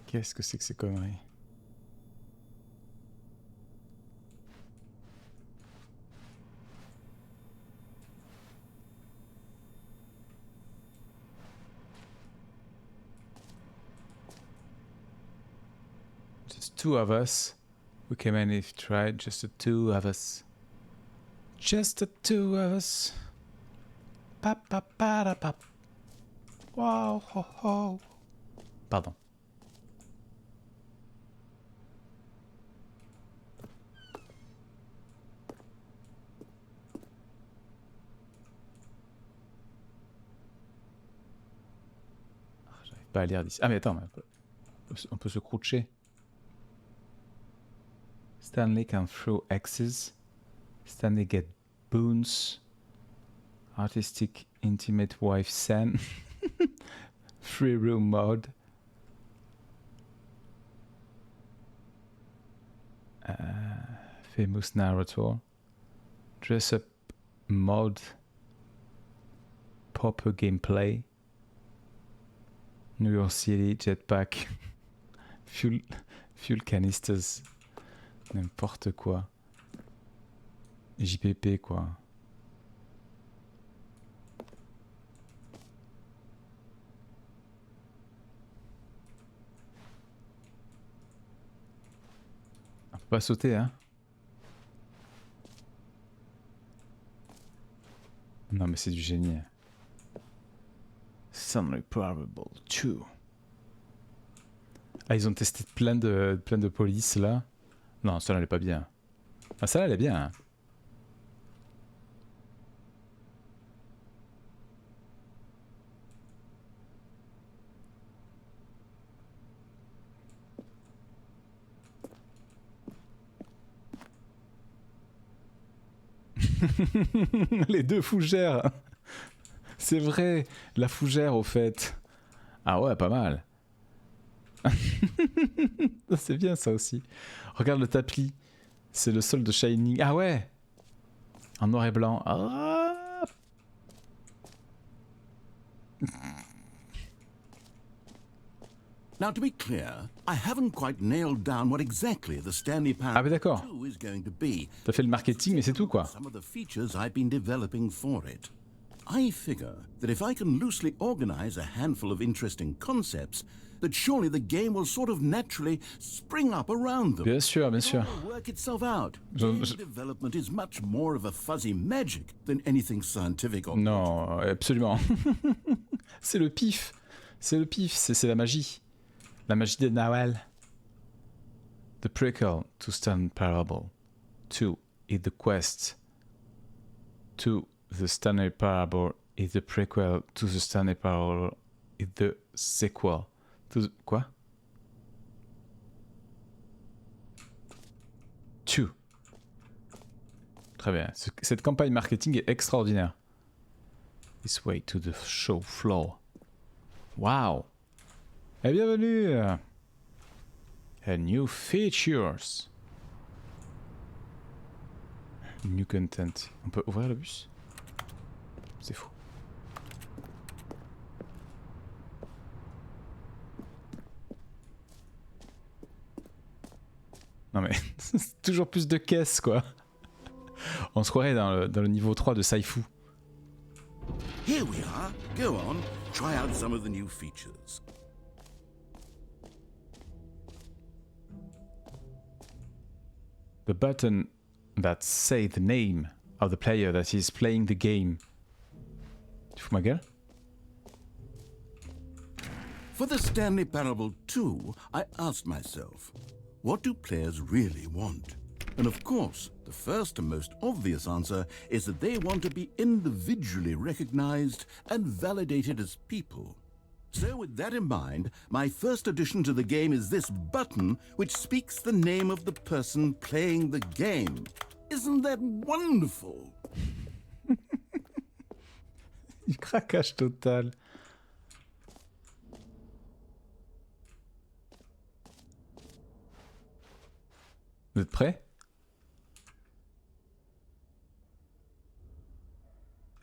A: Qu'est-ce que c'est que ces conneries? Just two of us. We came in if tried. Just the two of us. Just the two of us. Pa pa pa da pa. Wow ho ho. Pardon. J'arrive pas à lire d'ici. Ah mais attends, on peut se croucher. Stanley can throw X's. Stanley get boons. Artistic intimate wife Sen. Free room mode. Famous narrator. Dress up mode. Proper gameplay. New York City, jetpack, fuel canisters, n'importe quoi. JPP quoi. On peut pas sauter hein. Non mais c'est du génie. Stanley Parable 2. Ah ils ont testé plein de polices là. Non celle-là elle est pas bien. Ah celle-là elle est bien. Hein. Les deux fougères. C'est vrai, la fougère au fait. Ah ouais, pas mal. C'est bien ça aussi. Regarde le tapis. C'est le sol de Shining. Ah ouais. En noir et blanc. Ah.
B: Now, to be clear, I haven't quite nailed down what exactly the Stanley
A: Ah mais d'accord.
B: 2 is going to be.
A: T'as fait le marketing, mais c'est tout quoi.
B: Some of the features I've been developing for it. I figure that if I can loosely organize a handful of interesting concepts, that surely the game will sort of naturally spring up around them.
A: Bien sûr, bien sûr.
B: It will work itself out. Game development is much more of a fuzzy magic than anything scientific or
A: Non, absolument. C'est le pif. C'est le pif, c'est la magie. La magie de Noël. The prequel to Stanley Parable 2 is the quest to the Stanley Parable is the prequel to the Stanley Parable is the sequel to the... Quoi? 2. Très bien. Cette campagne marketing est extraordinaire. This way to the show floor. Wow. Et bienvenue. And new features. New content. On peut ouvrir le bus? C'est fou. Non mais, c'est toujours plus de caisses quoi. On se croirait dans le niveau 3 de Saifu.
B: Here we are. Go on. Try out some of the new features.
A: The button that say the name of the player that is playing the game. Tu fous ma gueule?
B: For the Stanley Parable 2, I asked myself, what do players really want? And of course, the first and most obvious answer is that they want to be individually recognized and validated as people. So with that in mind, my first addition to the game is this button which speaks the name of the person playing the game. Isn't that wonderful?
A: Du craquage total. Vous êtes prêts?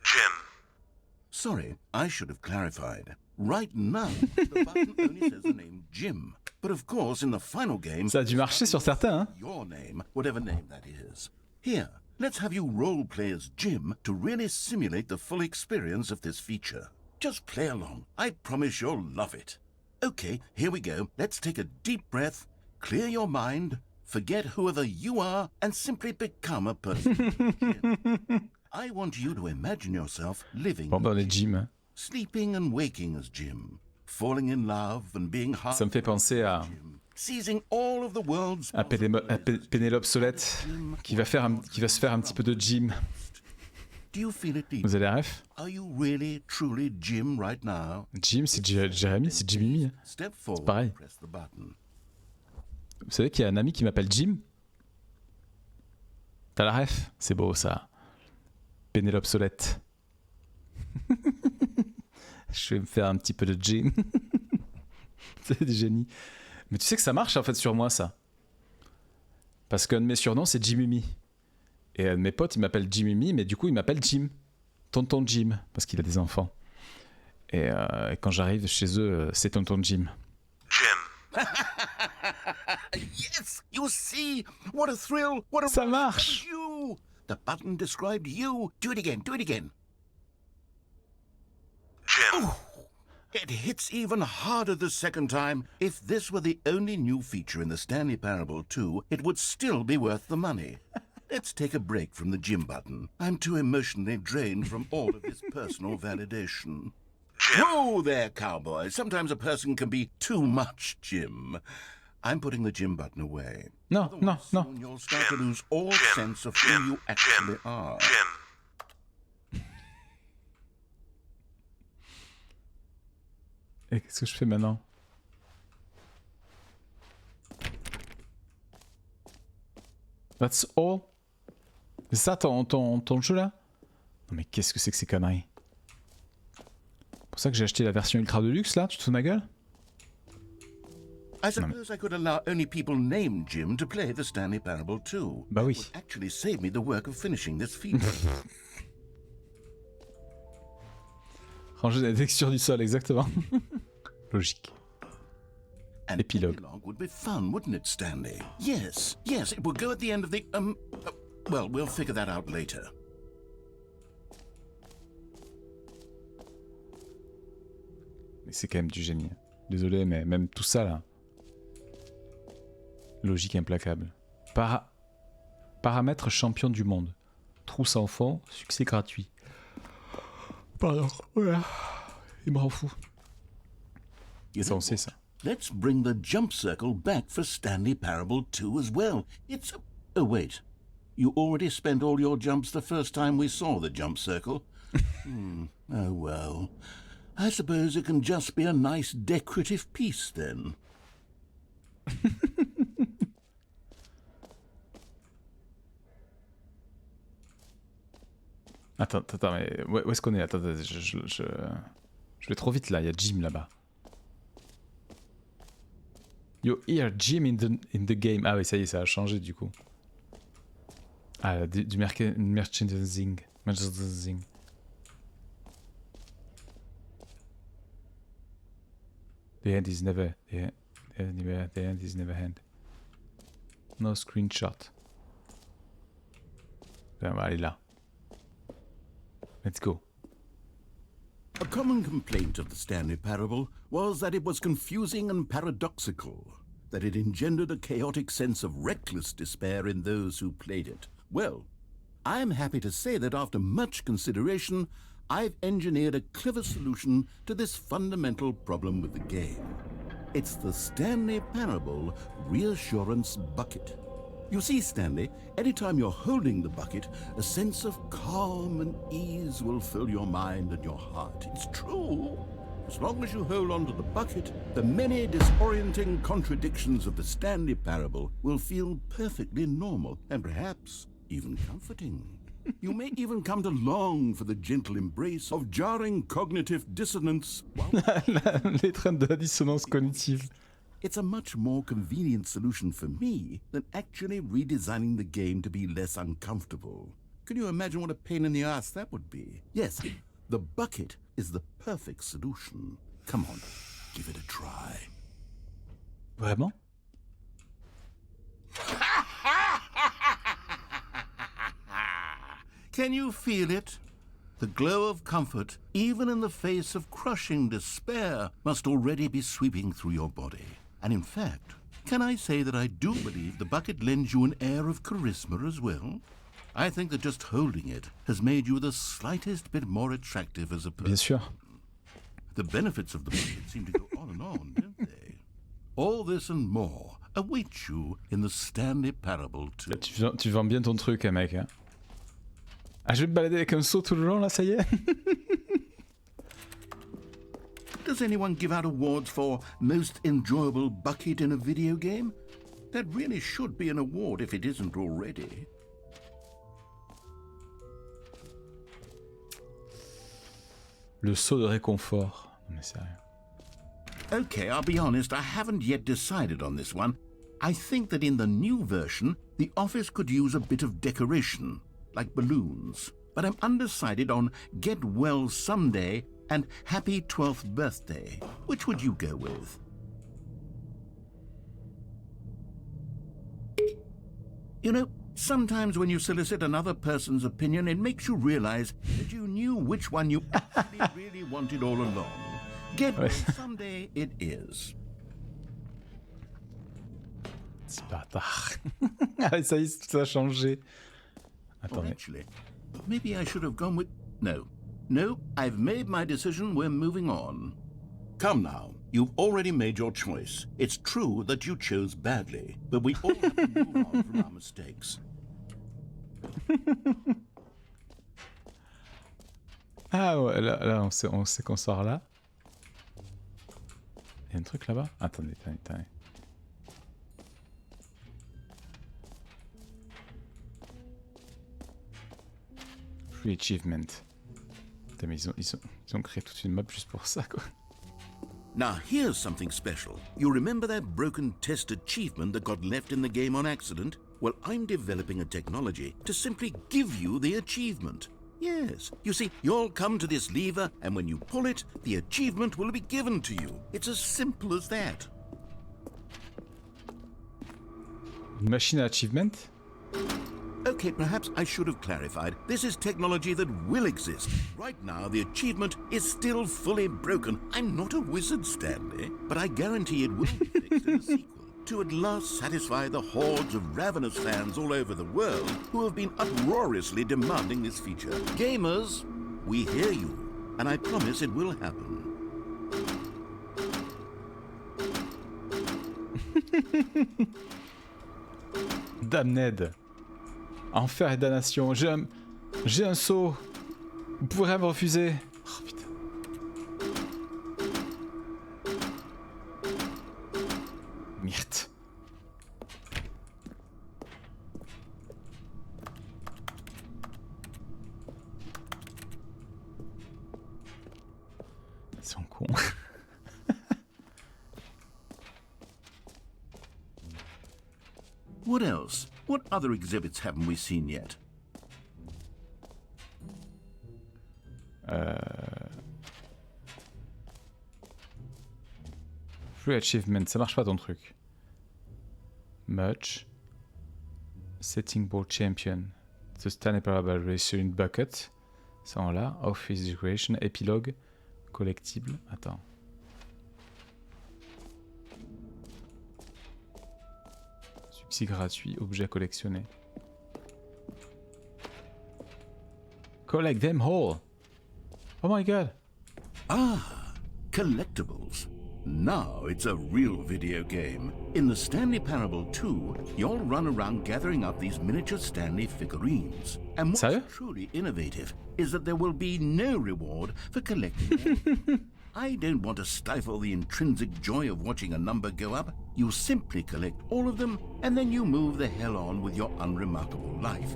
B: Jim. Sorry, I should have clarified. Right now, the button only says the name Jim. But of course, in the final game,
A: Ça a dû marcher sur certains, hein?
B: your name, whatever name that is. Here, let's have you roleplay as Jim to really simulate the full experience of this feature. Just play along. I promise you'll love it. Okay, here we go. Let's take a deep breath, clear your mind, forget whoever you are, and simply become a person. Jim. I want you to imagine yourself living
A: Bon, ben, on est Jim. Hein.
B: sleeping and waking as Jim, falling in love and being hard
A: Ça me fait penser à
B: seizing all of the world's
A: Pénélope Solette qui va se faire un petit peu de Jim.
B: Do you feel it deep?
A: Vous avez la ref?
B: Are you really truly Jim right now?
A: Jim, c'est Jérémy, c'est Jimmy. Hein.
B: Step forward,
A: pareil.
B: press the button.
A: Vous savez qu'il y a un ami qui m'appelle Jim? T'as la ref? C'est beau ça. Pénélope Solette. Je vais me faire un petit peu de Jim. C'est du génie. Mais tu sais que ça marche en fait sur moi ça. Parce qu'un de mes surnoms c'est Jimmy. Et un de mes potes il m'appelle Jimmy, mais du coup il m'appelle Jim. Tonton Jim, parce qu'il a des enfants. Et quand j'arrive chez eux, c'est tonton Jim.
D: Jim.
B: Yes, you see, what a thrill, what a
A: Ça marche.
B: you. The button described you. Do it again, do it again.
D: Jim.
B: It hits even harder the second time. If this were the only new feature in the Stanley Parable 2, it would still be worth the money. Let's take a break from the Jim button. I'm too emotionally drained from all of this personal validation.
D: Jim.
B: Whoa there, cowboy. Sometimes a person can be too much Jim. I'm putting the Jim button away.
A: Non,
B: Otherwise,
A: non, non.
B: soon you'll start to lose all
D: Jim.
B: sense of
D: Jim.
B: who you actually
D: Jim.
B: are.
D: Jim.
A: Et qu'est-ce que je fais maintenant? That's all? C'est ça ton jeu là? Non mais qu'est-ce que c'est que ces conneries? C'est pour ça que j'ai acheté la version Ultra Deluxe là, tu te fous de ma gueule?
B: I suppose I could allow only people named Jim to play the Stanley Parable 2.
A: Bah oui.
B: It would actually save me the work of finishing this feature.
A: Ranger la texture du sol, exactement. Logique.
B: An
A: Epilogue.
B: epilogue would be fun, wouldn't it, Stanley? Yes, yes, it would go at the end of the, well, we'll figure that out later.
A: Mais c'est quand même du génie. Désolé, mais même tout ça là. Logique implacable. Paramètres champion du monde. Trou sans fond, succès gratuit. Pardon. Voilà. Il me rend fou.
B: You
A: Ça,
B: know
A: on sait
B: what?
A: ça.
B: Let's bring the jump circle back for Stanley Parable 2 as well. It's oh wait. You already spent all your jumps the first time we saw the jump circle. Oh well. I suppose it can just be a nice decorative piece then.
A: Attends, mais où est-ce qu'on est? Attends, je vais trop vite là, il y a Jim là-bas. You hear Jim in the game. Ah oui, ça y est, ça a changé du coup. Ah, du merchandising. Merchandising. The end is never. The end is never end. No screenshot. On va aller là. Let's go.
B: A common complaint of the Stanley Parable was that it was confusing and paradoxical, that it engendered a chaotic sense of reckless despair in those who played it. Well, I am happy to say that after much consideration, I've engineered a clever solution to this fundamental problem with the game. It's the Stanley Parable Reassurance Bucket. You see, Stanley, anytime you're holding the bucket, a sense of calm and ease will fill your mind and your heart. It's true. As long as you hold on to the bucket, the many disorienting contradictions of the Stanley Parable will feel perfectly normal and perhaps even comforting. You may even come to long for the gentle embrace of jarring cognitive dissonance.
A: Les trains de la dissonance cognitive.
B: It's a much more convenient solution for me than actually redesigning the game to be less uncomfortable. Can you imagine what a pain in the ass that would be? Yes, the bucket is the perfect solution. Come on, give it a try.
A: Vraiment?
B: Can you feel it? The glow of comfort, even in the face of crushing despair, must already be sweeping through your body. And in fact, can I say that I do believe the bucket lends you an air of charisma as well? I think that just holding it has made you the slightest bit more attractive as a person.
A: Bien sûr.
B: The benefits of the bucket seem to go on and on, don't they? All this and more await you in the Stanley Parable 2.
A: Tu vends bien ton truc, hein, mec. Hein. Ah, je vais me balader avec un seau tout le long, là, ça y est.
B: Does anyone give out awards for most enjoyable bucket in a video game? That really should be an award if it isn't already.
A: Le seau de réconfort. Non mais sérieux.
B: Okay, I'll be honest, I haven't yet decided on this one. I think that in the new version, the office could use a bit of decoration, like balloons. But I'm undecided on get well someday and happy 12th birthday. Which would you go with? You know, sometimes when you solicit another person's opinion, it makes you realize that you knew which one you actually really wanted all along. Get well someday it is.
A: C'est bâtard. Ah, ça y est, tout a changé.
B: Oh,
A: Attendez.
B: actually, maybe I should have gone with... No. No, I've made my decision. We're moving on. Come now. You've already made your choice. It's true that you chose badly, but we all have to move on from our mistakes.
A: Ah ouais, là on sait qu'on sort là. Il y a un truc là-bas. Attendez. Free achievement. Putain, mais ils ont créé toute une map juste pour ça, quoi.
B: Now here's something special. You remember that broken test achievement that got left in the game on accident? Well, I'm developing a technology to simply give you the achievement. Yes, you see, you'll come to this lever, and when you pull it, the achievement will be given to you. It's as simple as that.
A: Une machine à achievement?
B: Okay, perhaps I should have clarified. This is technology that will exist. Right now, the achievement is still fully broken. I'm not a wizard, Stanley, but I guarantee it will be fixed in a sequel to at last satisfy the hordes of ravenous fans all over the world who have been uproariously demanding this feature. Gamers, we hear you, and I promise it will happen.
A: Damned. Enfer et damnation. J'ai un seau. Vous pouvez rien me refuser. Oh putain. Myrte. Ils sont cons.
B: What else? What other exhibits haven't we seen yet?
A: Free achievement, ça marche pas ton truc. Much. Setting board champion. The Stanley Parable Racer in Bucket. Ça on l'a. Office decoration. Épilogue. Collectible. Attends. Subside gratuit. Objet à collectionner. Collect them all. Oh my god.
B: Ah, collectibles. Now it's a real video game. In the Stanley Parable 2, you'll run around gathering up these miniature Stanley figurines. And what's
A: Sérieux?
B: truly innovative is that there will be no reward for collecting them. I don't want to stifle the intrinsic joy of watching a number go up. You simply collect all of them, and then you move the hell on with your unremarkable life.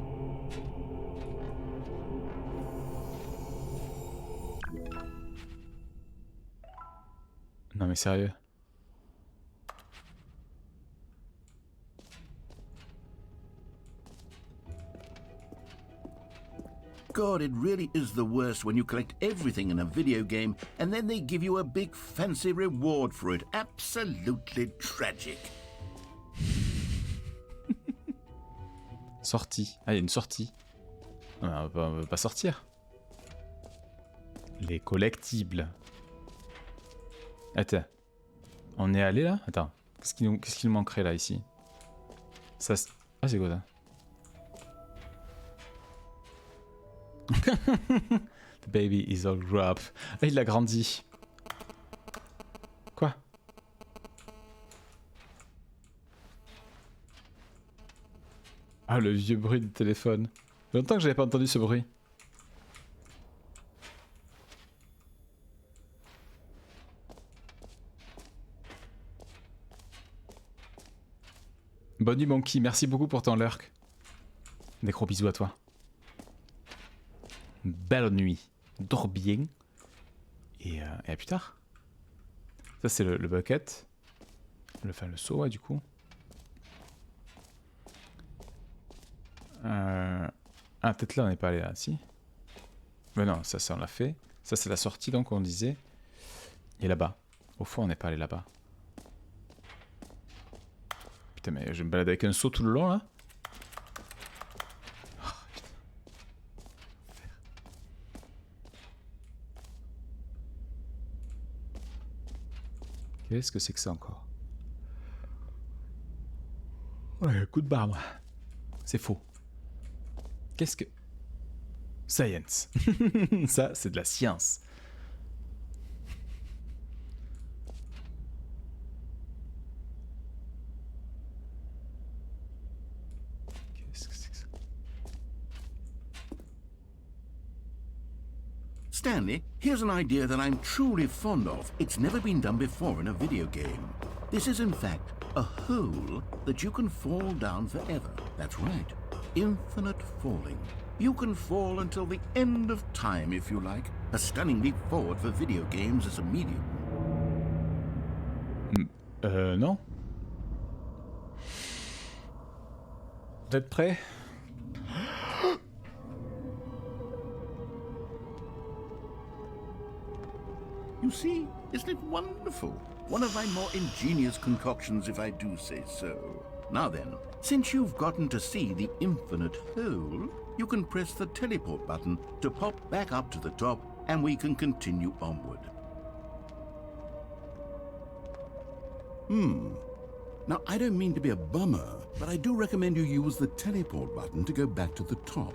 A: Non mais sérieux.
B: God, it really is the worst when you collect everything in a video game and then they give you a big fancy reward for it. Absolutely tragic.
A: Sortie. Ah, il y a une sortie. Non, on va pas sortir. Les collectibles. Attends. On est allé là? Attends. Qu'est-ce qu'il nous manquerait là ici? Ça. Ah, c'est quoi ça? The baby is all grown up. Ah, il a grandi. Quoi? Ah, le vieux bruit du téléphone. Ça fait longtemps que j'avais pas entendu ce bruit. Bonne nuit Monkey, merci beaucoup pour ton lurk. Des gros bisous à toi. Belle nuit. Dors bien. Et à plus tard. Ça c'est le bucket. Le seau, ouais, du coup. Ah, peut-être là on n'est pas allé là, si. Mais non, ça on l'a fait. Ça, c'est la sortie, donc, on disait. Et là-bas. Au fond, on n'est pas allé là-bas. Putain, mais je vais me balader avec un seau tout le long, là. Qu'est-ce que c'est que ça encore? Ouais, coup de barre, moi. C'est faux. Qu'est-ce que... Science. Ça, c'est de la science. Qu'est-ce que c'est que ça?
B: Stanley, here's an idea that I'm truly fond of. It's never been done before in a video game. This is in fact a hole that you can fall down forever. That's right. Infinite falling. You can fall until the end of time if you like. A stunning leap forward for video games as a medium.
A: Non. Vous êtes prêts?
B: You see, isn't it wonderful? One of my more ingenious concoctions, if I do say so. Now then, since you've gotten to see the infinite hole, you can press the teleport button to pop back up to the top, and we can continue onward. Now, I don't mean to be a bummer, but I do recommend you use the teleport button to go back to the top.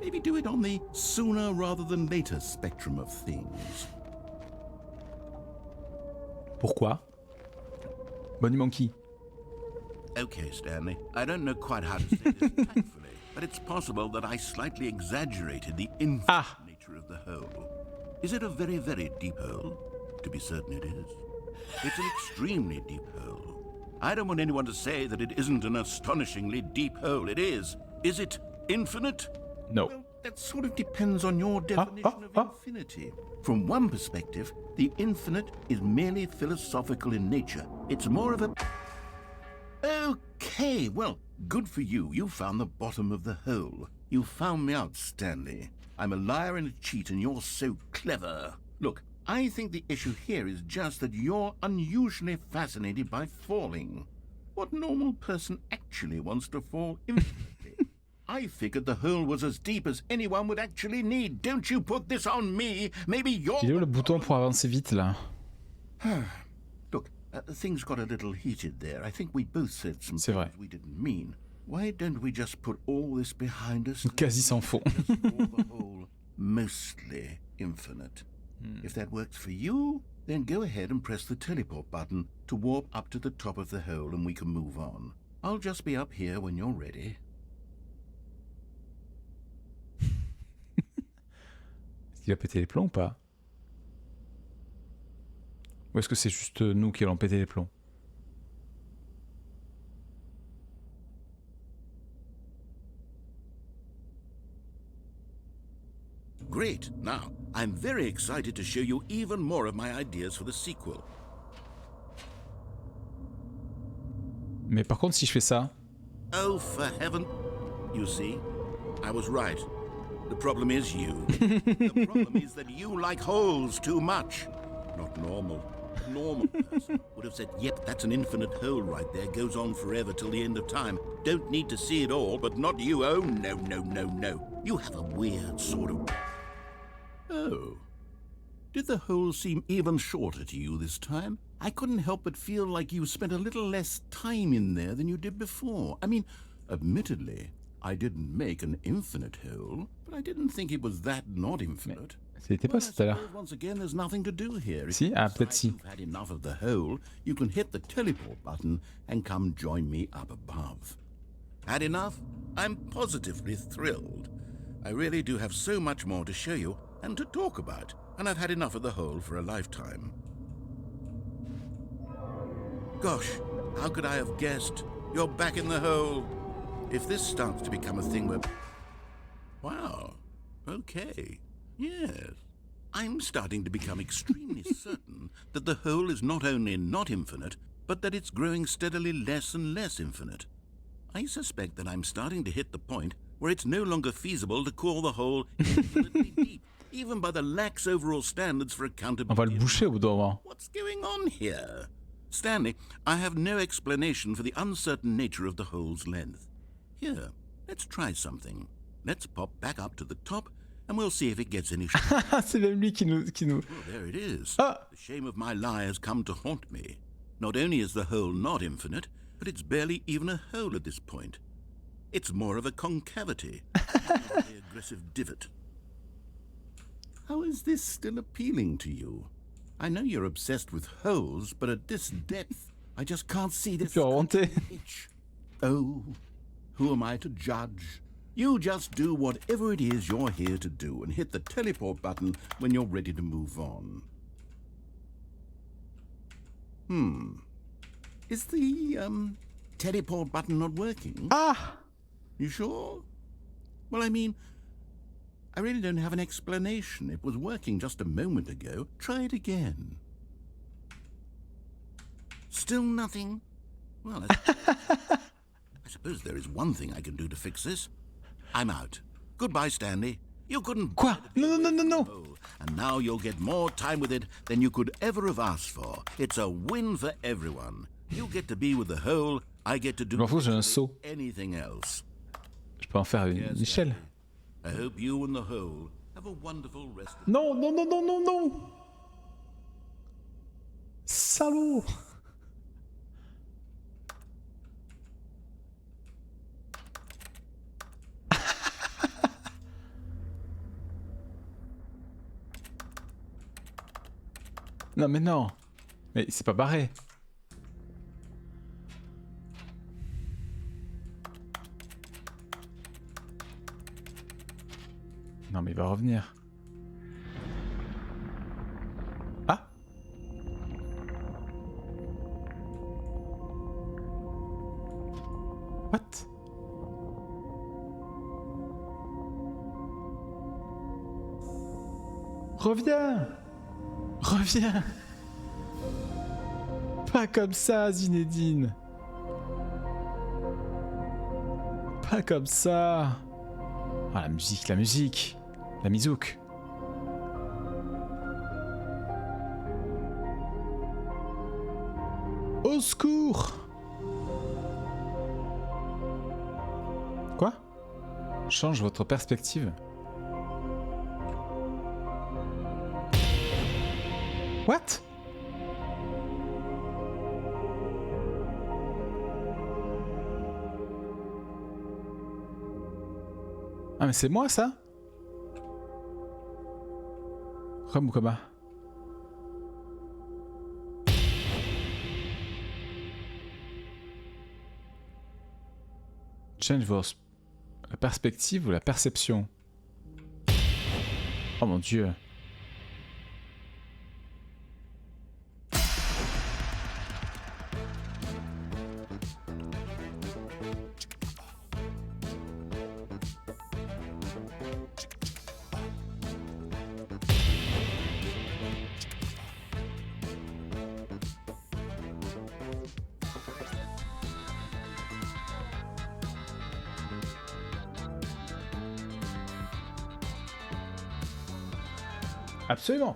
B: Maybe do it on the sooner rather than later spectrum of things.
A: Pourquoi? Bonnie Monkey.
B: Okay, Stanley, I don't know quite how to say this tactfully, but it's possible that I slightly exaggerated the infinite nature of the hole. Is it a very, very deep hole? To be certain it is. It's an extremely deep hole. I don't want anyone to say that it isn't an astonishingly deep hole. It is. Is it infinite?
A: No.
B: Well, that sort of depends on your definition of infinity. From one perspective, the infinite is merely philosophical in nature. It's more of a... Okay, well, good for you. You found the bottom of the hole. You found me out, Stanley. I'm a liar and a cheat, and you're so clever. Look, I think the issue here is just that you're unusually fascinated by falling. What normal person actually wants to fall infinitely? I figured the hole was as deep as anyone would actually need. Don't you put this on me. Maybe you're...
A: Il est où le bouton pour avancer vite, là?
B: Look, things got a little heated there. I think we both said some
A: C'est vrai.
B: things we didn't mean. Why don't we just put all this behind us?
A: Quasi sans fond.
B: Just call the hole mostly infinite. If that works for you, then go ahead and press the teleport button to warp up to the top of the hole and we can move on. I'll just be up here when you're ready.
A: Est-ce qu'il va péter les plombs ou pas? Ou est-ce que c'est juste nous qui allons péter les plombs?
B: Great. Now, I'm very excited to show you even more of my ideas for the sequel.
A: Mais par contre, si je fais ça...
B: Oh, for heaven... You see, I was right. The problem is you. The problem is that you like holes too much. Not normal. A normal person would have said, yep, that's an infinite hole right there. Goes on forever till the end of time. Don't need to see it all, but not you. Oh, no, no, no, no. You have a weird sort of... Oh. Did the hole seem even shorter to you this time? I couldn't help but feel like you spent a little less time in there than you did before. I mean, admittedly, I didn't make an infinite hole, but I didn't think it was that not infinite.
A: C'était pas ça tout à l'heure.
B: Once again, there's nothing to do here.
A: Si? Ah, peut-être si.
B: If you've had enough of the hole, you can hit the teleport button and come join me up above. Had enough? I'm positively thrilled. I really do have so much more to show you and to talk about, and I've had enough of the hole for a lifetime. Gosh, how could I have guessed? You're back in the hole. If this starts to become a thing where... Wow, okay, yes. I'm starting to become extremely certain that the hole is not only not infinite, but that it's growing steadily less and less infinite. I suspect that I'm starting to hit the point where it's no longer feasible to call the hole infinitely deep. even by the lax overall standards for
A: On
B: accountability.
A: va le boucher au bout d'un moment.
B: What's going on here? Stanley, I have no explanation for the uncertain nature of the hole's length. Here, let's try something. Let's pop back up to the top, and we'll see if it gets any shorter.
A: C'est même lui qui nous...
B: Oh, there it is.
A: Ah.
B: The shame of my lie has come to haunt me. Not only is the hole not infinite, but it's barely even a hole at this point. It's more of a concavity, an aggressive divot. How is this still appealing to you? I know you're obsessed with holes, but at this depth, I just can't see this
A: Puis remonter.
B: pitch. Oh, who am I to judge? You just do whatever it is you're here to do and hit the teleport button when you're ready to move on. Is the, teleport button not working?
A: Ah.
B: You sure? Well, I mean, I really don't have an explanation. It was working just a moment ago. Try it again. Still nothing? Well, I suppose there is one thing I can do to fix this. I'm out. Goodbye, Stanley. You couldn't...
A: Quoi? Non, non, non, non, non.
B: Oh, and now you'll get more time with it than you could ever have asked for. It's a win for everyone. You get to be with the hole. I get to do
A: Je m'en fous, j'ai un seau.
B: anything else.
A: Je peux en faire une échelle.
B: I hope you and the hole have a wonderful rest of
A: Non, non, non, non, non, non. Salaud. Non mais non. Mais c'est pas barré. Non mais il va revenir. Ah. What? Reviens! Reviens! Pas comme ça, Zinedine! Pas comme ça! Ah, la musique, la musique! La misouk! Au secours! Quoi? Change votre perspective. What? Ah mais c'est moi ça? Comme ou comment? Change la perspective ou la perception? Oh mon dieu. Absolument.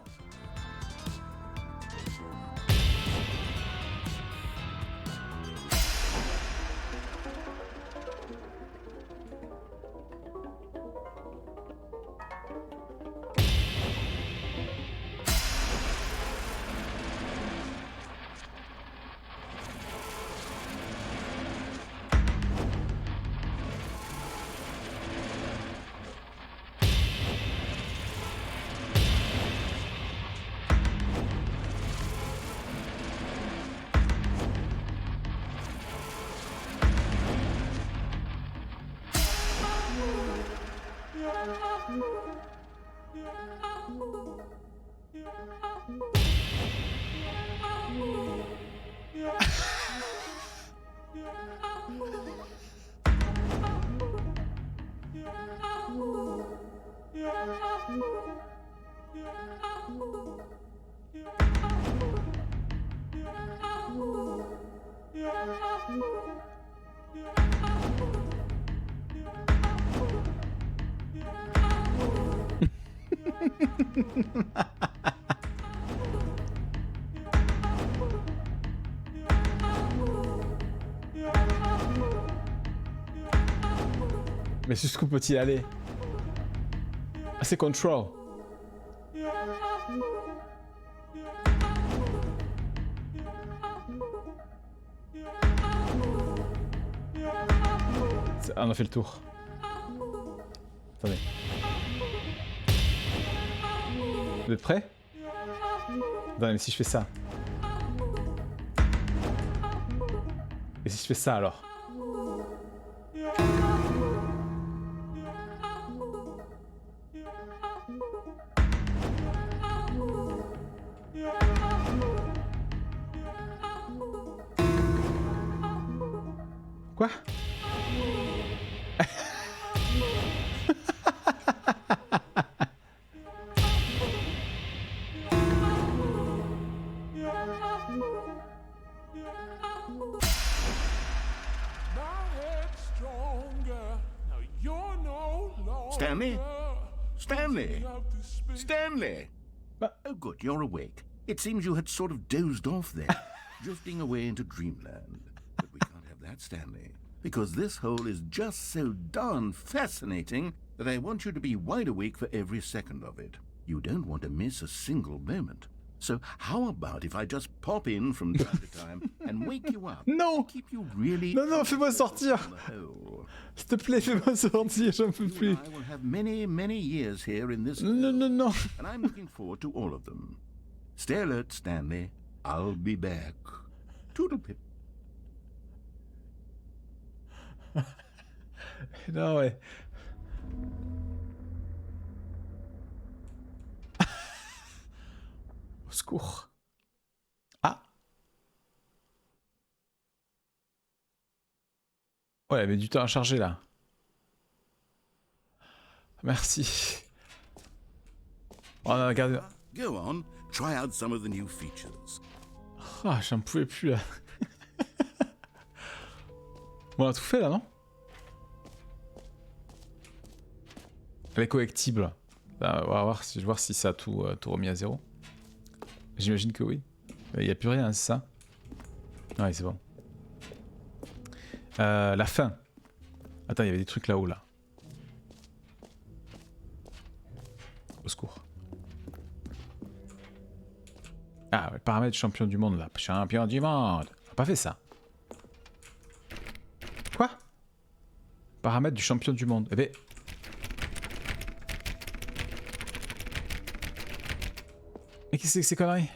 A: Mais jusqu'où peut-il aller? Ah, c'est control. Ah, on a fait le tour. Attendez. Vous êtes prêts? Attendez, mais si je fais ça. Et si je fais ça alors? Quoi?
B: Stanley? Stanley? Stanley?
A: But-
B: Oh, good, you're awake. It seems you had sort of dozed off there, drifting away into dreamland. But we can't have that, Stanley, because this hole is just so darn fascinating that I want you to be wide awake for every second of it. You don't want to miss a single moment. So how about if I just pop in from time to time and wake you up?
A: Non!
B: To keep you really
A: Non, non, fais-moi sortir!
B: on the whole.
A: S'il te plaît, fais-moi sortir, j'en peux
B: You
A: plus.
B: and I will have many, many years here in this
A: Non, non, non.
B: and I'm looking forward to all of them. Stay alert, Stanley. I'll be back. Toodlepip.
A: Non, ouais. Au secours. Ah. Ouais, elle met du temps à charger là. Merci. On a regardé.
B: Go on, try out some of the new features.
A: Ah, j'en pouvais plus là. Bon, on a tout fait là, non? Elle est collectible. Là, on va voir si ça a tout remis à zéro. J'imagine que oui. Il n'y a plus rien, c'est ça? Ouais, c'est bon. La fin. Attends, il y avait des trucs là-haut, là. Au secours. Ah, ouais, paramètres champion du monde, là. Champion du monde. On n'a pas fait ça. Quoi? Paramètres du champion du monde. Eh ben... Mais qu'est-ce que c'est que ces conneries?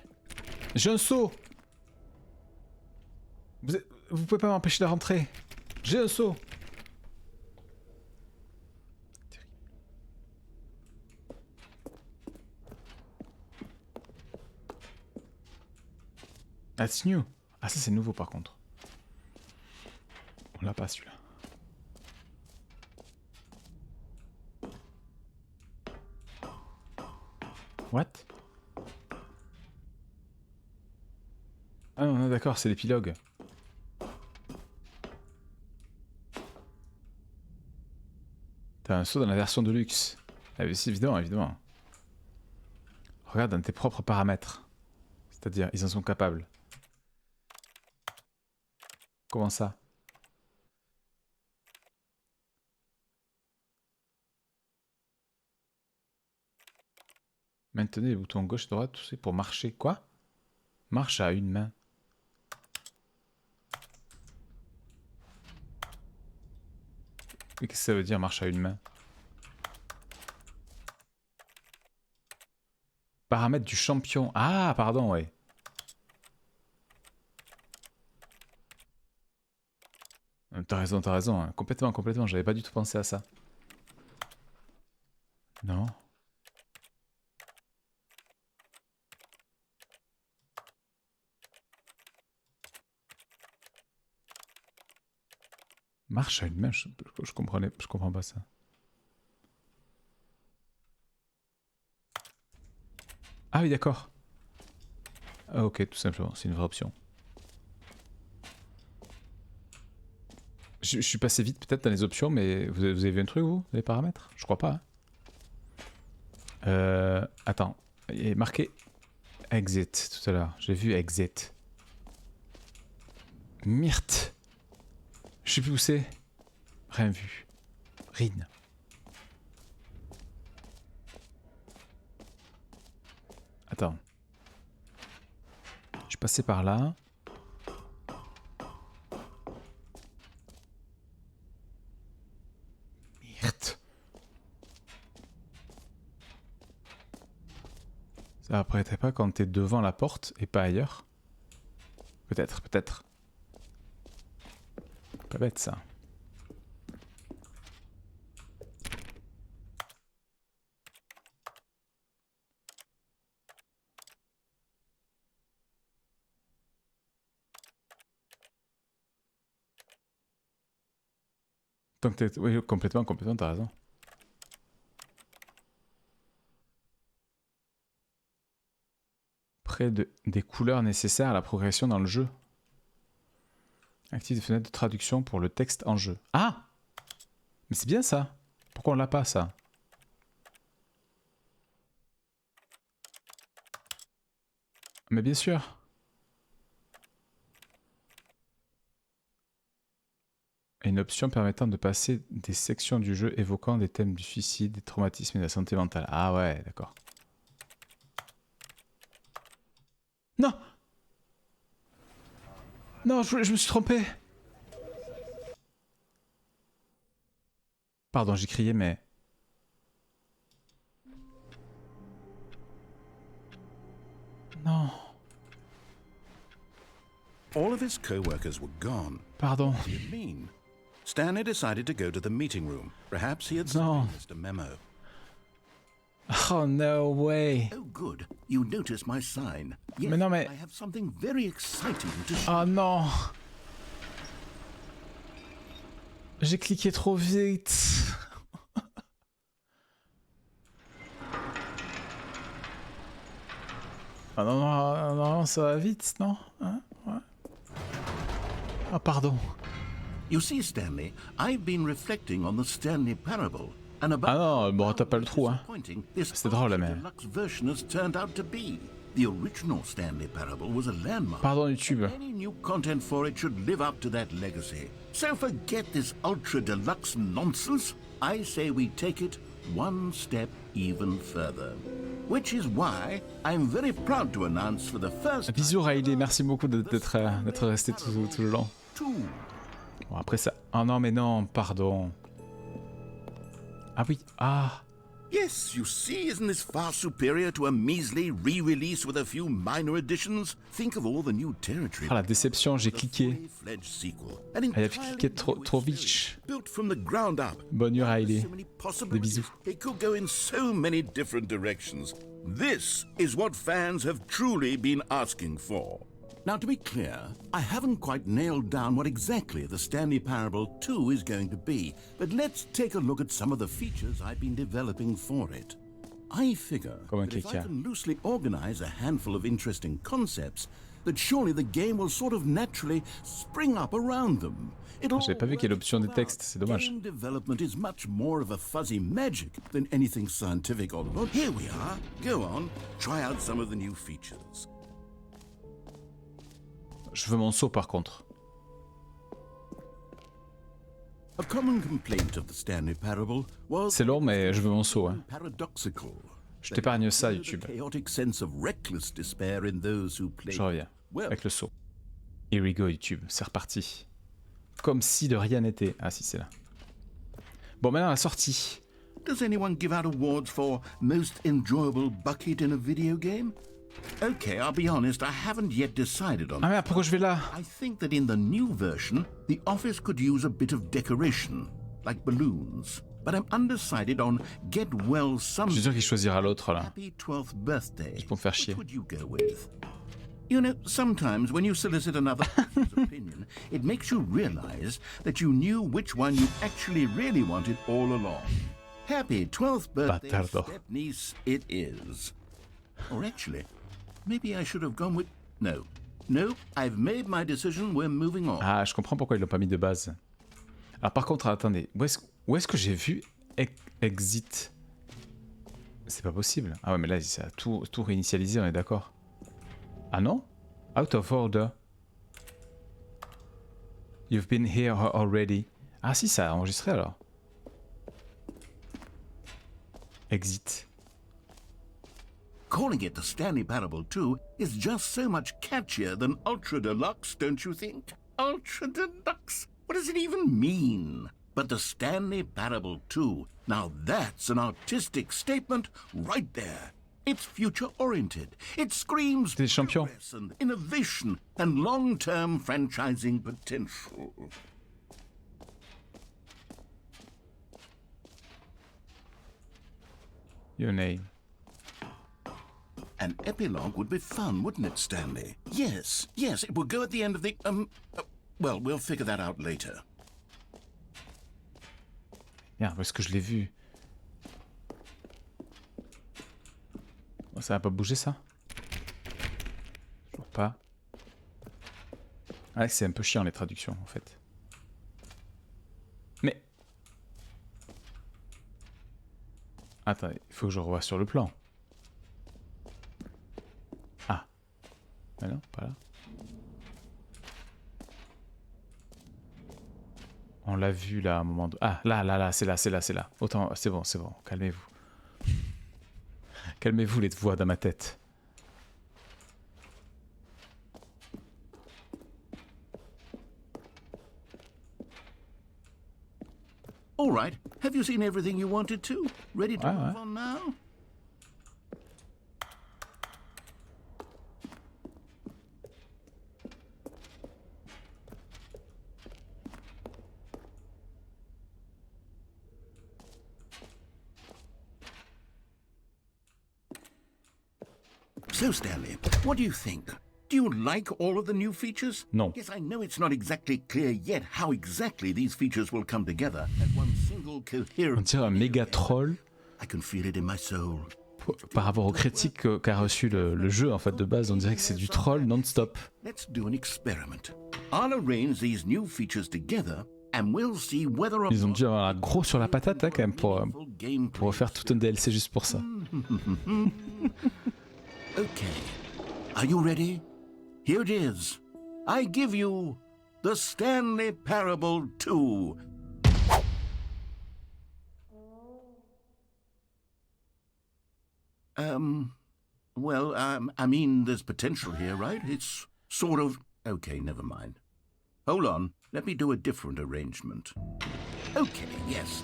A: J'ai un seau. Vous pouvez pas m'empêcher de rentrer. J'ai un seau. That's new. Ah, ça c'est nouveau par contre. On l'a pas celui-là. What? Ah non, d'accord, c'est l'épilogue. T'as un saut dans la version de luxe. Ah mais c'est évidemment, évidemment. Regarde dans tes propres paramètres. C'est-à-dire, ils en sont capables. Comment ça? Maintenez les boutons gauche-droite, tout ça pour marcher. Quoi? Marche à une main. Qu'est-ce que ça veut dire marche à une main? Paramètres du champion. Ah, pardon, ouais. T'as raison, hein. Complètement, complètement. J'avais pas du tout pensé à ça. Non. Marche à une main, je comprends pas ça. Ah oui, d'accord. Ah, ok, tout simplement, c'est une vraie option. Je suis passé vite peut-être dans les options, mais vous avez vu un truc, vous, les paramètres? Je crois pas. Hein. Attends, il est marqué exit tout à l'heure. J'ai vu exit. Myrte. Je sais plus où c'est. Rien vu. Rin. Attends. Je suis passé par là. Myrte. Ça apparaîtrait pas quand t'es devant la porte et pas ailleurs? Peut-être, peut-être. Pas bête ça. Tant que t'es... Oui, complètement, t'as raison. Près des couleurs nécessaires à la progression dans le jeu. Active des fenêtres de traduction pour le texte en jeu. Ah! Mais c'est bien ça. Pourquoi on l'a pas ça? Mais bien sûr. Et une option permettant de passer des sections du jeu évoquant des thèmes du suicide, des traumatismes et de la santé mentale. Ah ouais, d'accord. Non! Non, je me suis trompé. Pardon, j'ai crié, mais... Non.
B: All of his co-workers were gone.
A: Pardon.
B: What do you mean? Stanley decided to go to the meeting room. Perhaps he had
A: No.
B: missed a memo.
A: Oh, no way.
B: Oh, good. You noticed my sign. Yes,
A: Mais non, mais...
B: I have something very exciting to show.
A: Oh non. J'ai cliqué trop vite. Ah non, non, non, ça va vite, non? Hein? Ouais. Ah, pardon.
B: You see, Stanley, I've been reflecting on the Stanley parable. And about
A: Ah non, bon, t'as pas le trou, hein.
B: C'est
A: drôle, mais...
B: Deluxe version has turned out to be. The original Stanley parable was a landmark.
A: Pardon, YouTube.
B: Any new content for it should live up to that legacy. So forget this Ultra Deluxe nonsense. I say we take it one step even further. Which is why I'm very proud to announce for the first
A: Bisous Riley, merci beaucoup d'être resté tout le long.
B: Tout.
A: Bon, après ça... Oh non, mais non, pardon. Ah oui, ah...
B: Yes, you see, isn't this far superior to a measly re-release with a few minor additions? Think of all the new territory.
A: Ah, la déception, j'ai cliqué.
B: Ah,
A: il a cliqué trop vite.
B: Built from the ground up.
A: Bonne nuit Riley. Des bisous.
B: It could go in so many different directions. This is what fans have truly been asking for. Now, to be clear, I haven't quite nailed down what exactly the Stanley Parable 2 is going to be, but let's take a look at some of the features I've been developing for it. I figure that if I can loosely organize a handful of interesting concepts, that surely the game will sort of naturally spring up around them.
A: J'avais pas vu qu'il y ait l'option des textes, c'est dommage.
B: Game development is much more of a fuzzy magic than anything scientific or... Well, here we are. Go on, try out some of the new features.
A: Je veux mon seau par contre. C'est long mais je veux mon seau. Hein. Je t'épargne ça YouTube. Je reviens avec le seau. Here we go YouTube, c'est reparti. Comme si de rien n'était. Ah si c'est là. Bon maintenant la sortie.
B: Does anyone give out awards for most enjoyable bucket in a video game? Okay, I'll be honest, I haven't yet decided on
A: Ah merde, pourquoi je vais là?
B: I think that in the new version, the office could use a bit of decoration, like balloons. But I'm undecided on get well some.
A: Je suis sûr qu'il choisira l'autre là.
B: Happy 12th birthday.
A: Juste pour me faire chier.
B: Which would you go with? You know, sometimes when you solicit another person's opinion, it makes you realize that you knew which one you actually really wanted all along. Happy 12th birthday, step-niece it is. Or actually, maybe I should have gone with... No. No, I've made my decision, we're moving on.
A: Ah, je comprends pourquoi ils l'ont pas mis de base. Alors par contre, attendez, où est-ce que j'ai vu exit? C'est pas possible. Ah ouais, mais là, ça a tout réinitialisé, on est d'accord. Ah non? Out of order. You've been here already. Ah si, ça a enregistré alors. Exit.
B: Calling it the Stanley Parable 2 is just so much catchier than Ultra Deluxe, don't you think? Ultra Deluxe? What does it even mean? But the Stanley Parable 2, now that's an artistic statement right there. It's future-oriented. It screams
A: Des champions.
B: progress and innovation and long-term franchising potential.
A: Your name.
B: An epilogue would be fun, wouldn't it, Stanley? Yes, it would go at the end of the, well, we'll figure that out later.
A: Merde, parce que je l'ai vu. Oh, ça va pas bouger ça? Toujours pas. Ah, c'est un peu chiant les traductions en fait. Mais... Attends, il faut que je revoie sur le plan. Ah. Mais non, pas là. On l'a vu là à un moment de... Ah, là, c'est là. Autant, c'est bon, calmez-vous. Calmez-vous les voix dans ma tête.
B: All right, have you seen everything you wanted to? Ready to move
A: ouais.
B: on now? So, Stanley, what do you think? Do you like all of the new features?
A: Non.
B: Yes, I know it's not exactly clear yet how exactly these features will come together at one single coherent...
A: On dirait un méga troll
B: I can feel it in my soul.
A: par rapport aux critiques qu'a reçu le jeu en fait de base. On dirait que c'est du troll non-stop.
B: Let's do an experiment. I'll arrange these new features together and we'll see whether or
A: Ils ont dû avoir un gros sur la patate hein, quand même pour refaire tout un DLC juste pour ça.
B: Okay. Are you ready? Here it is. I give you the Stanley Parable 2. Well, I mean, there's potential here, right? It's sort of... Okay, never mind. Hold on, let me do a different arrangement. Okay, yes,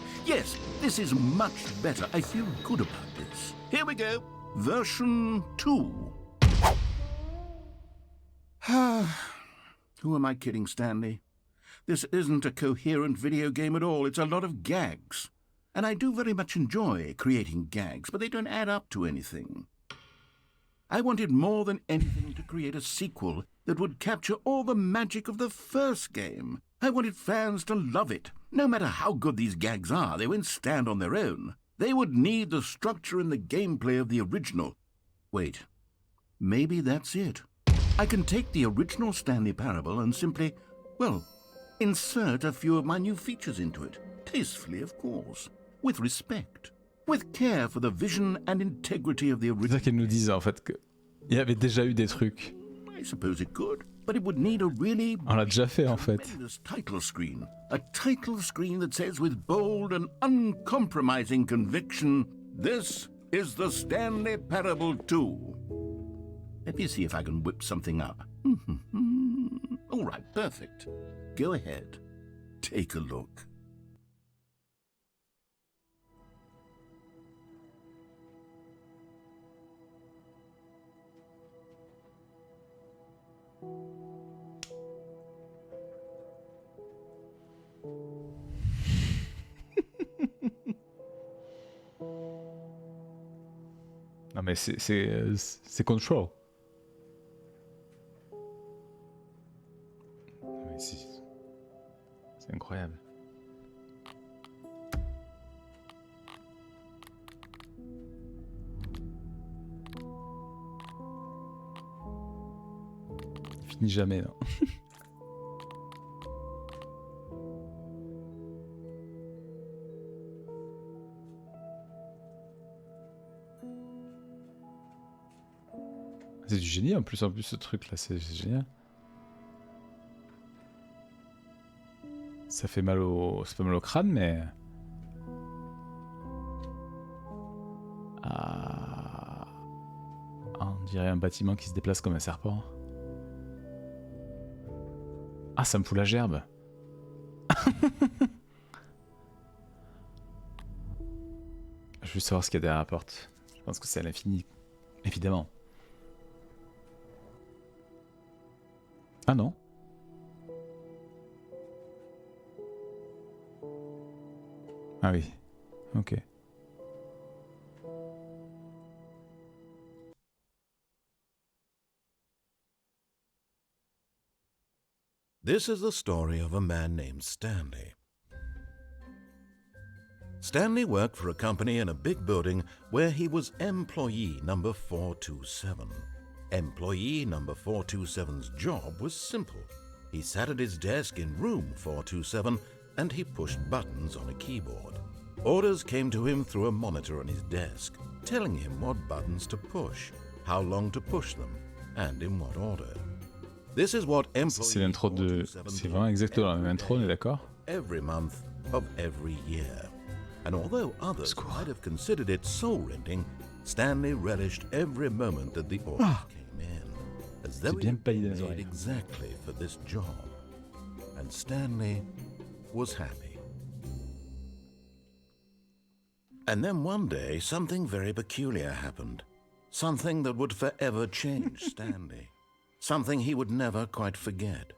B: this is much better. I feel good about this. Here we go. Version 2. Who am I kidding, Stanley? This isn't a coherent video game at all. It's a lot of gags. And I do very much enjoy creating gags, but they don't add up to anything. I wanted more than anything to create a sequel that would capture all the magic of the first game. I wanted fans to love it. No matter how good these gags are, they won't stand on their own. They would need the structure and the gameplay of the original. Wait, maybe that's it. I can take the original Stanley Parable and simply, well, insert a few of my new features into it. Tastefully, of course. With respect. With care for the vision and integrity of the
A: C'est
B: original.
A: ça qu'ils nous disent en fait qu'il y avait déjà eu des trucs.
B: I suppose it could, but it would need a really
A: On l'a déjà fait en fait.
B: tremendous title screen. A title screen that says with bold and uncompromising conviction, this is the Stanley Parable 2. Let me see if I can whip something up. All right, perfect. Go ahead. Take a look.
A: Non mais c'est Control. Mais c'est incroyable. Il finit jamais là. C'est du génie en plus ce truc là, c'est génial. Ça fait mal au crâne, mais... Ah, on dirait un bâtiment qui se déplace comme un serpent. Ah, ça me fout la gerbe. Je veux juste savoir ce qu'il y a derrière la porte. Je pense que c'est à l'infini, évidemment. Ah non. Ah oui, ok.
B: This is the story of a man named Stanley. Stanley worked for a company in a big building where he was employee number 427. Employee number 427's job was simple. He sat at his desk in room 427 and he pushed buttons on a keyboard. Orders came to him through a monitor on his desk, telling him what buttons to push, how long to push them, and in what order. This is what
A: C'est l'intro de... C'est vraiment exactement la même intro, on est d'accord?
B: Every month of every year. And although others might have considered it soul-rending, Stanley relished every moment that the orders came in, as though he had been made exactly for this job. And Stanley was happy. And then one day, something very peculiar happened. Something that would forever change Stanley. Something he would never quite forget.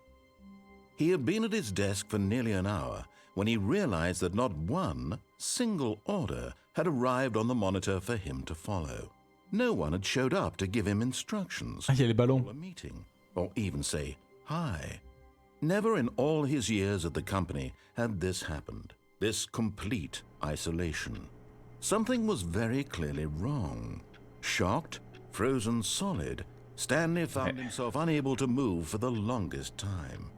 B: He had been at his desk for nearly an hour when he realized that not one single order had arrived on the monitor for him to follow. No one had showed up to give him instructions,
A: Ah, il y a les ballons.
B: call a meeting, or even say hi. Never in all his years at the company had this happened, this complete isolation. Something was very clearly wrong. Shocked, frozen solid, Stanley found himself unable to move for the longest time.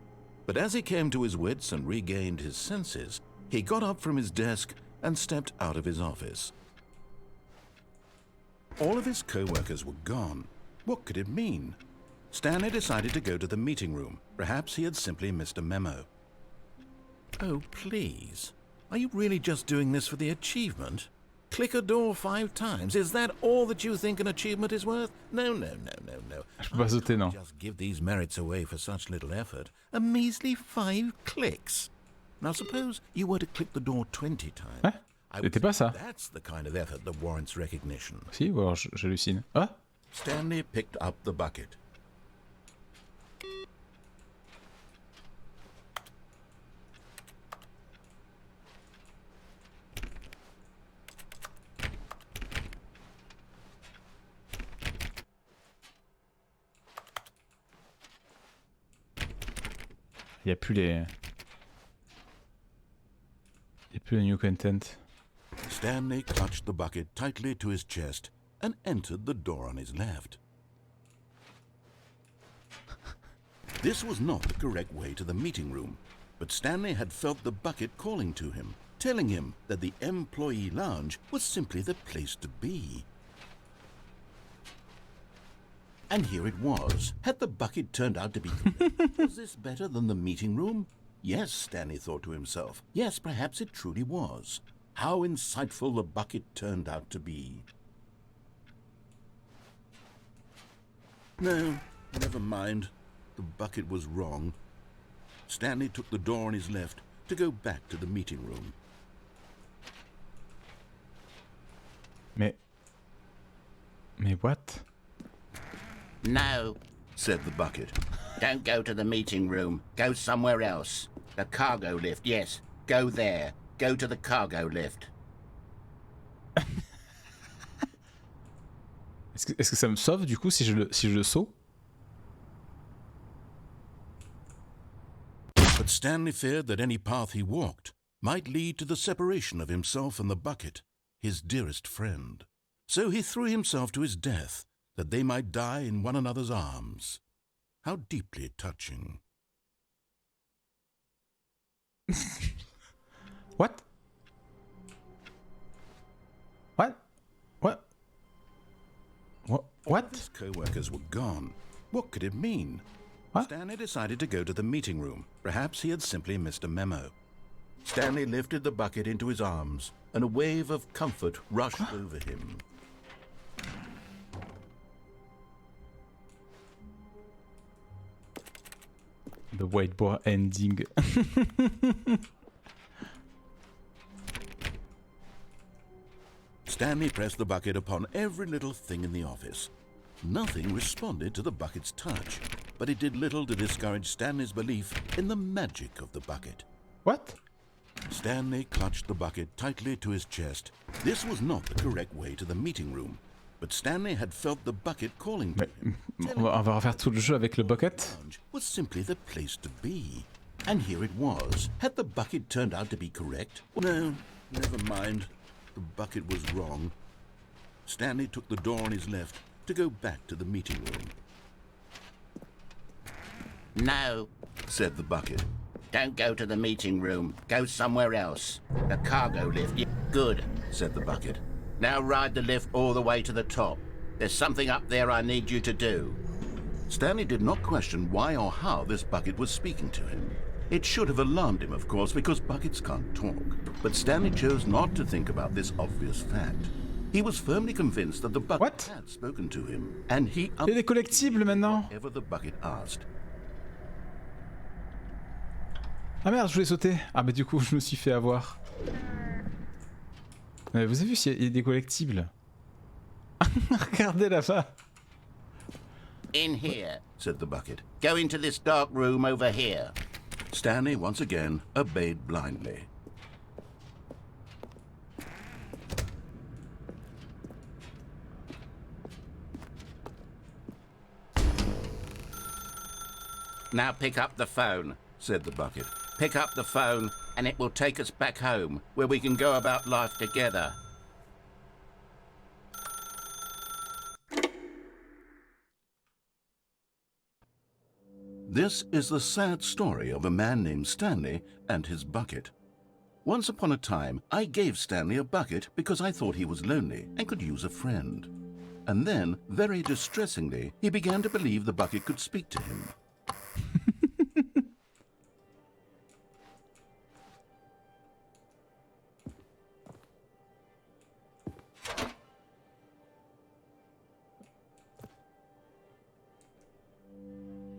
B: But as he came to his wits and regained his senses, he got up from his desk and stepped out of his office. All of his co-workers were gone. What could it mean? Stanley decided to go to the meeting room. Perhaps he had simply missed a memo. Oh, please. Are you really just doing this for the achievement? Click a door 5 times. Is that all that you think an achievement is worth? No.
A: Je peux pas sauter, non.
B: Just give these merits away for such little effort. A measly 5 clicks. Now suppose you were to click the door 20 times.
A: Hein? C'était pas ça.
B: That's the kind of effort that warrants recognition.
A: Si, ou alors j'hallucine. Ah!
B: Stanley picked up the bucket.
A: Il n'y a plus les... Il n'y a plus le new content.
B: Stanley clutched the bucket tightly to his chest and entered the door on his left. This was not the correct way to the meeting room, but Stanley had felt the bucket calling to him, telling him that the employee lounge was simply the place to be. And here it was. Had the bucket turned out to be correct? Was this better than the meeting room? Yes, Stanley thought to himself. Yes, perhaps it truly was. How insightful the bucket turned out to be. No, never mind. The bucket was wrong. Stanley took the door on his left to go back to the meeting room.
A: Mais what?
B: No, said the bucket. Don't go to the meeting room. Go somewhere else. The cargo lift, yes. Go there. Go to the cargo lift.
A: Est-ce que ça me sauve du coup si je le saut?
B: But Stanley feared that any path he walked might lead to the separation of himself and the bucket, his dearest friend. So he threw himself to his death, that they might die in one another's arms. How deeply touching.
A: What? What? What? What? What?
B: His co-workers were gone. What could it mean?
A: What?
B: Stanley decided to go to the meeting room. Perhaps he had simply missed a memo. Stanley lifted the bucket into his arms, and a wave of comfort rushed over him.
A: The whiteboard ending.
B: Stanley pressed the bucket upon every little thing in the office. Nothing responded to the bucket's touch, but it did little to discourage Stanley's belief in the magic of the bucket.
A: What?
B: Stanley clutched the bucket tightly to his chest. This was not the correct way to the meeting room, but Stanley had felt the bucket calling to him.
A: On va refaire tout le jeu avec le bucket.
B: Was simply the place to be. And here it was. Had the bucket turned out to be correct? No, never mind. The bucket was wrong. Stanley took the door on his left to go back to the meeting room.
E: No,
B: Said the bucket.
E: don't go to the meeting room. Go somewhere else. The cargo lift. Good,
B: Said the bucket.
E: now ride the lift all the way to the top. There's something up there I need you to do.
B: Stanley did not question why or how this bucket was speaking to him. It should have alarmed him, of course, because buckets can't talk. But Stanley chose not to think about this obvious fact. He was firmly convinced that the bucket
A: What?
B: had spoken to him, and he
A: Il y a des collectibles maintenant.
B: whatever the bucket asked.
A: Ah merde, je voulais sauter. Ah bah du coup, je me suis fait avoir. Mais vous avez vu s'il y a des collectibles? Regardez là-bas.
E: In here.
B: Said the bucket.
E: Go into this dark room over here.
B: Stanley once again obeyed blindly.
E: Now pick up the phone.
B: Said the bucket.
E: Pick up the phone and it will take us back home, where we can go about life together.
B: This is the sad story of a man named Stanley and his bucket. Once upon a time, I gave Stanley a bucket because I thought he was lonely and could use a friend. And then, very distressingly, he began to believe the bucket could speak to him.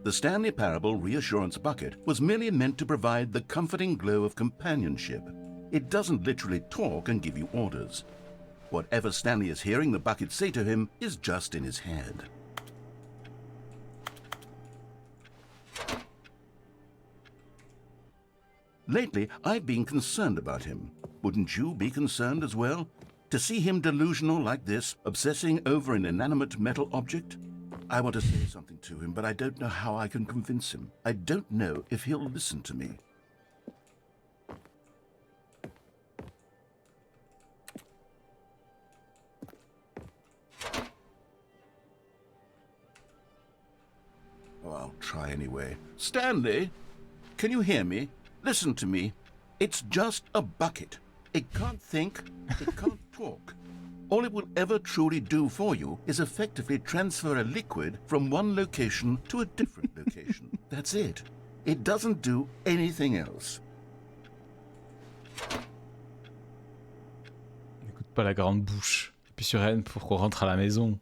B: The Stanley Parable Reassurance Bucket was merely meant to provide the comforting glow of companionship. It doesn't literally talk and give you orders. Whatever Stanley is hearing the bucket say to him is just in his head. Lately, I've been concerned about him. Wouldn't you be concerned as well? To see him delusional like this, obsessing over an inanimate metal object? I want to say something to him, but I don't know how I can convince him. I don't know if he'll listen to me. Oh, I'll try anyway. Stanley, can you hear me? Listen to me. It's just a bucket. It can't think, it can't talk. All it will ever truly do for you is effectively transfer a liquid from one location to a different location. That's it. It doesn't do anything else.
A: N'écoute pas la grande bouche. Puis sur elle pour qu'on rentre à la maison.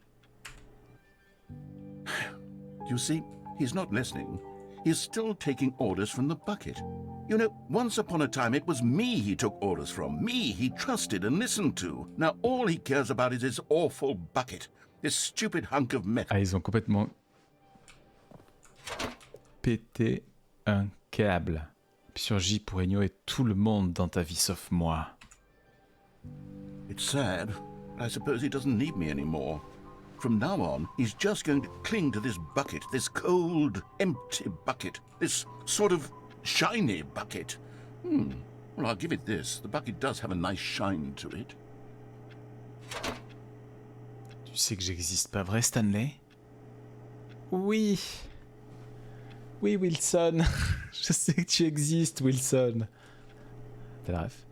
B: You see, he's not listening. He's still taking orders from the bucket. You know, once upon a time it was me he took orders from, me he trusted and listened to. Now all he cares about is this awful bucket, this stupid hunk of metal.
A: Ah, ils ont complètement pété un câble. Puis sur J pour ignorer tout le monde dans ta vie sauf moi.
B: It's sad, but I suppose he doesn't need me anymore. From now on, he's just going to cling to this bucket, this cold, empty bucket, this sort of shiny bucket. Well, I'll give it this. The bucket does have a nice shine to it.
A: Tu sais que j'existe pas vrai, Stanley? Oui. Oui, Wilson. Je sais que tu existes, Wilson. T'as la ref?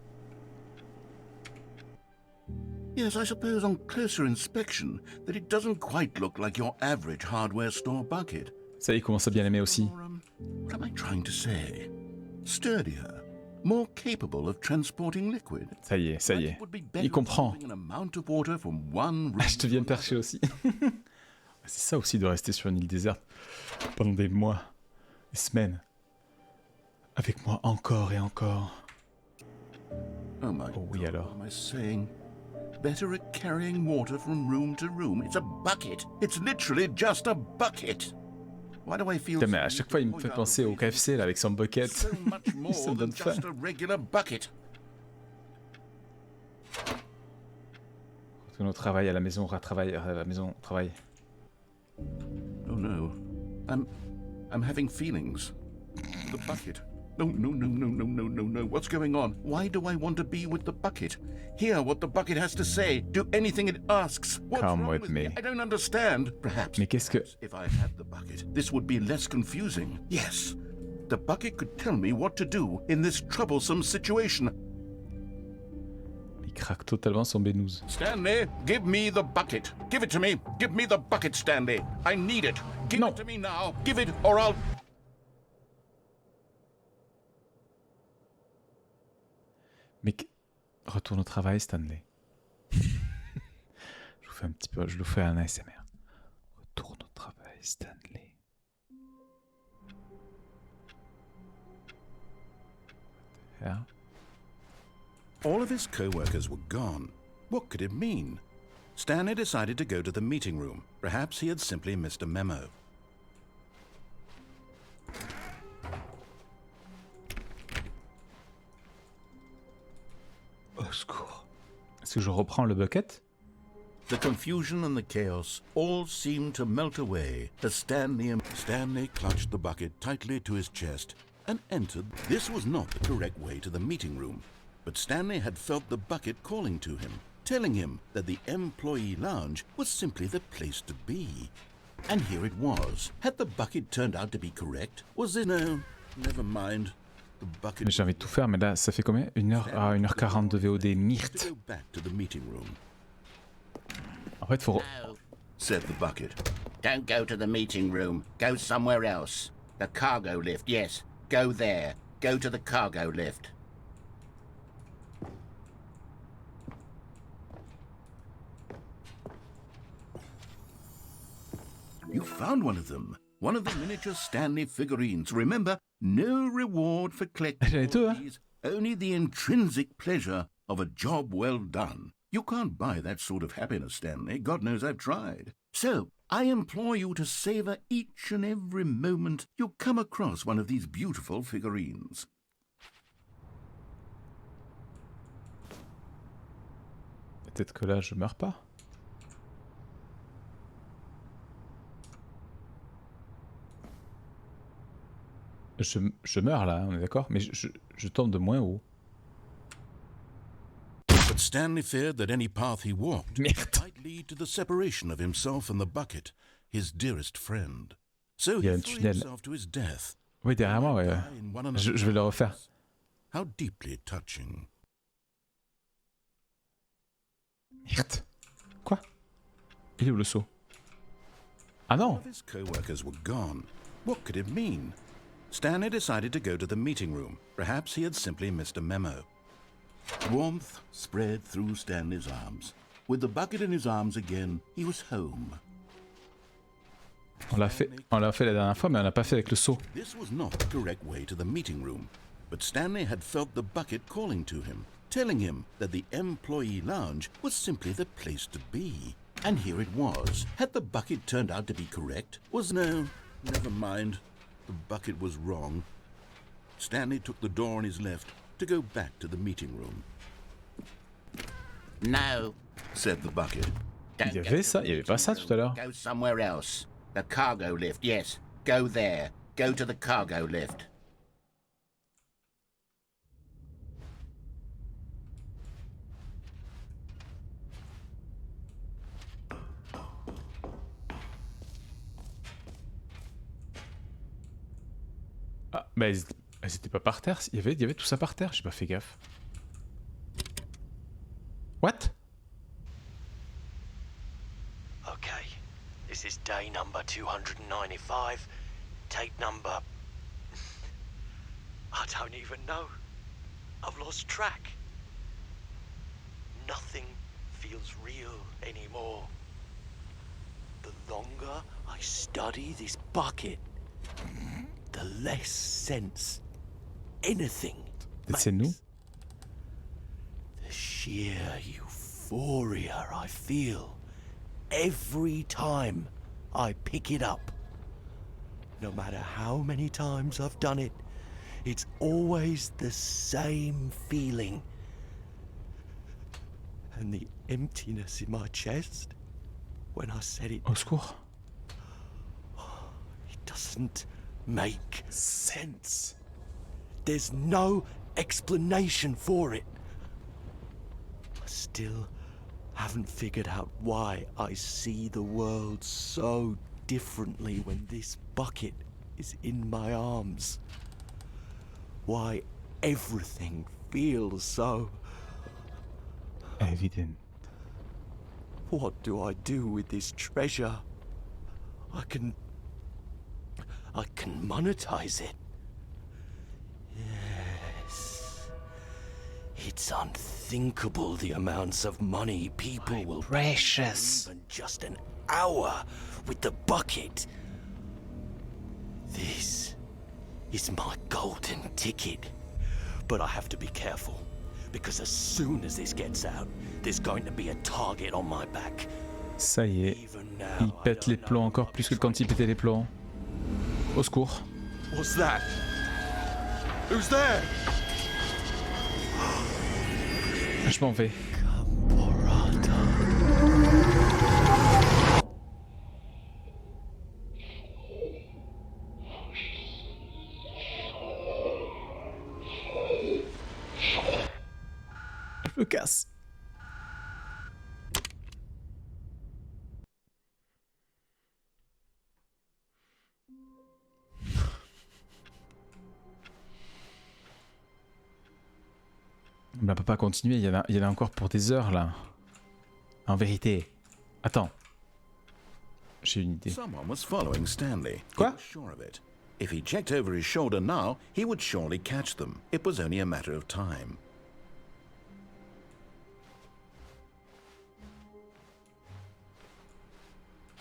B: Yes, I suppose on closer inspection that it doesn't quite look like your average hardware store bucket.
A: Ça, il commence à bien l'aimer aussi.
B: Or, what am I trying to say? Sturdier, more capable of transporting liquid.
A: Ça y est, ça y est. Il comprend. Ah, je te viens percher aussi. C'est ça aussi de rester sur une île déserte pendant des mois, des semaines. Avec moi encore et encore.
B: Oh my
A: Oh oui,
B: God,
A: alors.
B: what am I saying? Better at carrying water from room to room. It's a bucket. It's literally just a bucket. Why do I feel
A: Putain, mais à chaque fois, il me fait penser au KFC là, avec son bucket.
B: so much more
A: Ça me
B: than
A: donne faim.
B: just a regular bucket?
A: Retourne au travail, à la maison, retravail, à la maison, travail.
B: Oh no. I'm having feelings. The bucket. No, no, no, no, no, no, no, no. What's going on? Why do I want to be with the bucket? Hear what the bucket has to say. Do anything it asks. What's
A: Come
B: wrong
A: with me.
B: I don't understand. Perhaps.
A: Mais qu'est-ce que...
B: If I had the bucket, this would be less confusing. Yes. The bucket could tell me what to do in this troublesome situation.
A: Il craque totalement son bénouze.
B: Stanley, give me the bucket. Give it to me. Give me the bucket, Stanley. I need it. Give
A: No.
B: it to me now. Give it or I'll...
A: Mais retourne au travail, Stanley. Je vous fais un petit peu, je vous fais un ASMR. Retourne au travail, Stanley. Yeah.
B: All of his co-workers were gone. What could it mean? Stanley decided to go to the meeting room. Perhaps he had simply missed a memo.
A: Au secours. Est-ce que je reprends le bucket?
B: The confusion and the chaos all seemed to melt away as Stanley clutched the bucket tightly to his chest and entered. This was not the correct way to the meeting room, but Stanley had felt the bucket calling to him, telling him that the employee lounge was simply the place to be. And here it was. Had the bucket turned out to be correct? Was it... No, never mind. The bucket...
A: Mais j'ai envie de tout faire, mais là, ça fait combien? 1h40 de VOD,
B: to
A: myrte.
B: go back to the meeting room,
A: En fait, faut...
B: said the bucket.
E: Don't go to the meeting room. Go somewhere else. The cargo lift, yes. Go there. Go to the cargo lift.
B: You found one of them. One of the miniature Stanley figurines. Remember, no reward for collecting
A: J'en ai deux, hein.
B: these, only the intrinsic pleasure of a job well done. You can't buy that sort of happiness, Stanley. God knows I've tried. So, I implore you to savor each and every moment you come across one of these beautiful figurines.
A: Peut-être que là, je meurs pas. Je meurs là, on est d'accord? Mais je tombe de moins haut.
B: But Stanley feared that any path he walked
A: Merde.
B: might lead to the separation of himself and the bucket, his dearest friend. So
A: Il y a
B: he
A: un
B: threw
A: tunnel.
B: himself to his death.
A: Oui, derrière moi, ouais.
B: Die in one another's
A: Je vais le refaire.
B: How deeply touching.
A: Merde. Quoi? Il est où le seau? Ah non!
B: All of his co-workers were gone. What could it mean? Stanley decided to go to the meeting room. Perhaps he had simply missed a memo. Warmth spread through Stanley's arms. With the bucket in his arms again, he was home.
A: On l'a fait la dernière fois, mais on l'a pas fait avec le seau.
B: This was not the correct way to the meeting room, but Stanley had felt the bucket calling to him, telling him that the employee lounge was simply the place to be. And here it was. Had the bucket turned out to be correct? Was no, never mind. The bucket was wrong. Stanley took the door on his left to go back to the meeting room,
E: No.
B: said the bucket.
E: Don't
A: Il y
E: go
A: avait
E: to
A: ça,
E: the
A: il y avait pas ça
E: meeting
A: tout à
E: room.
A: l'heure.
E: Go somewhere else. The cargo lift, yes. Go there. Go to the cargo lift.
A: Ah, bah elles étaient pas par terre. Il y avait tout ça par terre, j'ai pas fait gaffe. What?
F: This is day number 295. Tape number... I don't even know. I've lost track. Nothing feels real anymore. The longer I study this bucket, the less sense anything
A: C'est nous.
F: makes. The sheer euphoria I feel every time I pick it up. No matter how many times I've done it, it's always the same feeling. And the emptiness in my chest when I said it,
A: Au secours.
F: it doesn't make sense. There's no explanation for it. I still haven't figured out why I see the world so differently when this bucket is in my arms. Why everything feels so...
A: Evident.
F: What do I do with this treasure? I can monetize it. Yes. It's unthinkable the amounts of money people will pay for even just an hour with the bucket. This is my golden ticket. But I have to be careful, because as soon as this gets out, there's going to be a target on my back.
A: Ça y est.
F: Even now,
A: Il pète les plombs encore plus que quand il pétait les plombs. Au secours.
F: What's that? Who's there?
A: Je m'en vais. Je me casse. On peut pas continuer, il y en a encore pour des heures là. En vérité. Attends. J'ai une idée.
B: Someone was following Stanley.
A: Quoi?
B: He was sure of it. If he checked over his shoulder now, he would surely catch them. It was only a matter of time.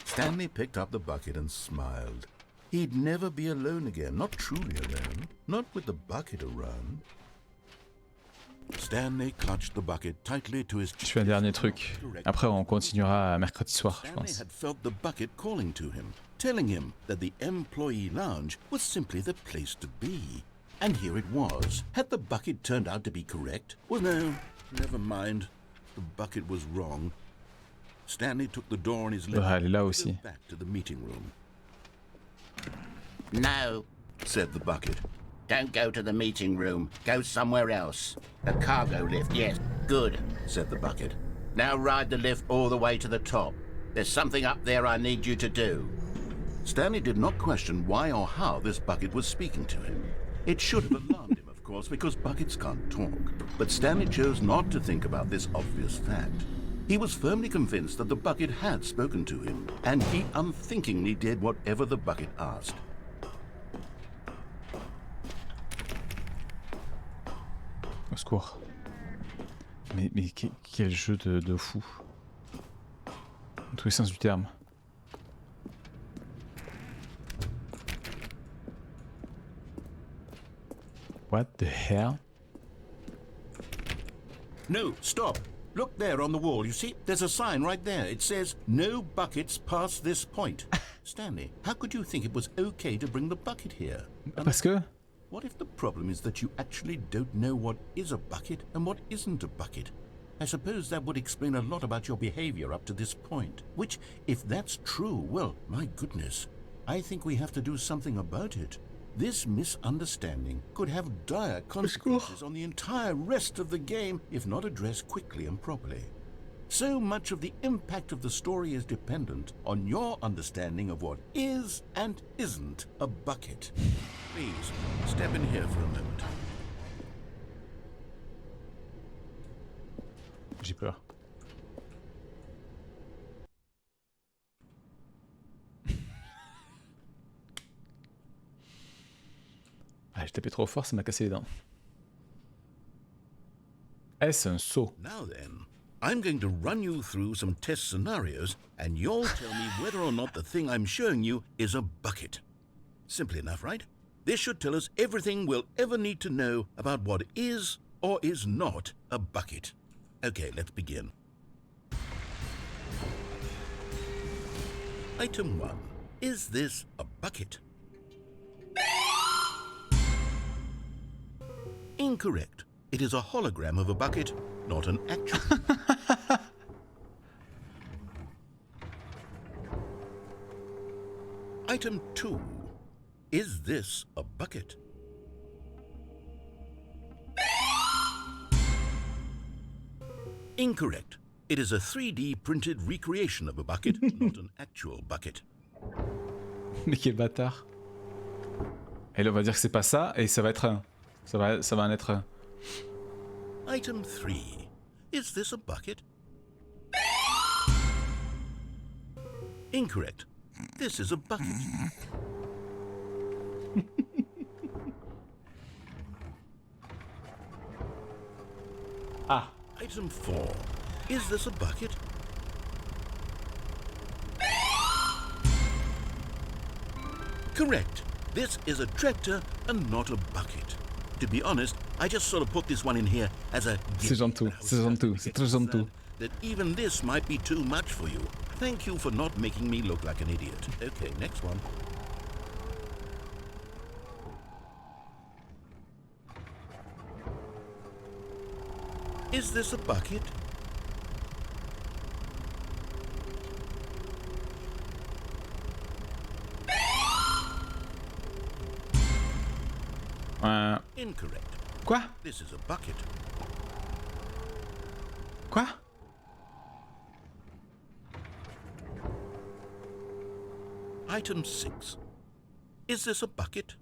B: Stanley picked up the bucket and smiled. He'd never be alone again, not truly alone, not with the bucket around. Stanley clutched the bucket tightly to his
A: Je fais un dernier truc. Après, on continuera mercredi soir, je
B: Stanley
A: pense.
B: had felt the bucket calling to him, telling him that the employee lounge was simply the place to be. And here it was. Had the bucket turned out to be correct? Well, no, never mind. The bucket was wrong. Stanley took the door on his left
A: Elle est là
B: and
A: aussi.
B: went back to the meeting room.
E: No,
B: Said the bucket.
E: don't go to the meeting room. Go somewhere else. The cargo lift, yes. Good.
B: Said the bucket.
E: Now ride the lift all the way to the top. There's something up there I need you to do.
B: Stanley did not question why or how this bucket was speaking to him. It should have alarmed him, of course, because buckets can't talk. But Stanley chose not to think about this obvious fact. He was firmly convinced that the bucket had spoken to him, and he unthinkingly did whatever the bucket asked.
A: Au secours. Mais quel jeu de fou. Dans tous les sens du terme. What the hell?
B: No, stop. Look there on the wall, you see? There's a sign right there. It says, no buckets past this point. Stanley, how could you think it was okay to bring the bucket here?
A: Parce que...
B: What if the problem is that you actually don't know what is a bucket and what isn't a bucket? I suppose that would explain a lot about your behavior up to this point. Which, if that's true, well, my goodness, I think we have to do something about it. This misunderstanding could have dire consequences on the entire rest of the game if not addressed quickly and properly. So much of the impact of the story is dependent on your understanding of what is and isn't a bucket. Please, step in here for a moment.
A: J'ai peur. tapé trop fort, ça m'a cassé les dents. Est-ce un seau?
B: Now then, I'm going to run you through some test scenarios, and you'll tell me whether or not the thing I'm showing you is a bucket. Simple enough, right? This should tell us everything we'll ever need to know about what is or is not a bucket. Okay, let's begin. Item 1. Is this a bucket? Incorrect. It is a hologram of a bucket, not an actual. Item 2. Is this a bucket? Incorrect. It is a 3D printed recreation of a bucket, not an actual bucket.
A: Mais quel bâtard. Et là, on va dire que c'est pas ça, et ça va être un. Ça va en être un.
B: Item 3. Is this a bucket? Incorrect. This is a bucket.
A: Ah.
B: Item 4. Is this a bucket? Correct. This is a tractor and not a bucket. To be honest, I just sort of put this one in here as a
A: C'est gentil, c'est gentil, c'est très gentil.
B: that even this might be too much for you. Thank you for not making me look like an idiot. Okay, next one. Is this a bucket? Incorrect.
A: Quoi?
B: This is a bucket.
A: Quoi?
B: Item 6. Is this a bucket?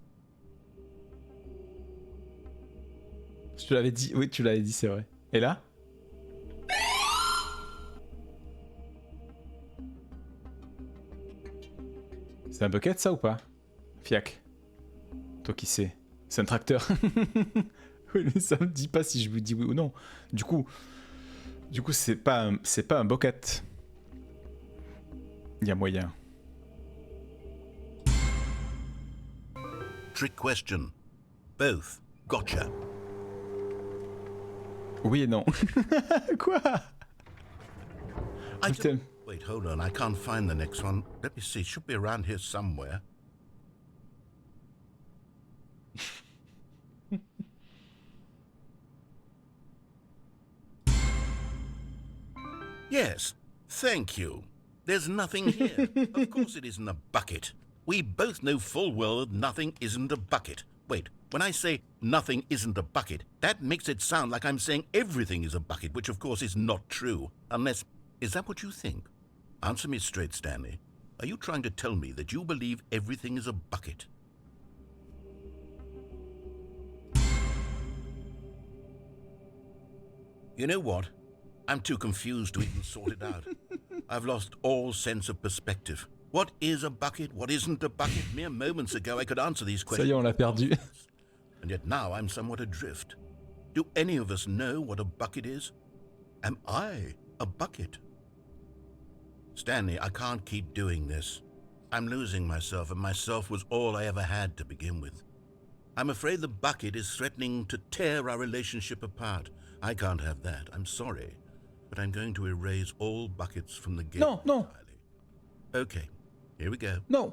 A: Je te l'avais dit, oui, tu l'avais dit, c'est vrai. Et là? C'est un bucket ça ou pas? Fiac. Toi qui sais. C'est un tracteur. Oui, mais ça me dit pas si je vous dis oui ou non. Du coup c'est pas un bucket. Il y a moyen.
B: Trick question. Both. Gotcha.
A: Oui et non. Quoi? Putain.
B: Wait, hold on. I can't find the next one. Let me see. It should be around here somewhere. Yes. Thank you. There's nothing here. Of course it isn't a bucket. We both know full well that nothing isn't a bucket. Wait, when I say nothing isn't a bucket, that makes it sound like I'm saying everything is a bucket, which of course is not true. Unless, is that what you think? Answer me straight, Stanley. Are you trying to tell me that you believe everything is a bucket? You know what? I'm too confused to even sort it out. I've lost all sense of perspective. What is a bucket? What isn't a bucket? Mere moments ago I could answer these
A: Ça
B: questions.
A: y est, on l'a perdu.
B: And yet now I'm somewhat adrift. Do any of us know what a bucket is? Am I a bucket? Stanley, I can't keep doing this. I'm losing myself, and myself was all I ever had to begin with. I'm afraid the bucket is threatening to tear our relationship apart. I can't have that. I'm sorry. But I'm going to erase all buckets from the game
A: No.
B: entirely. Okay, here we go.
A: Non.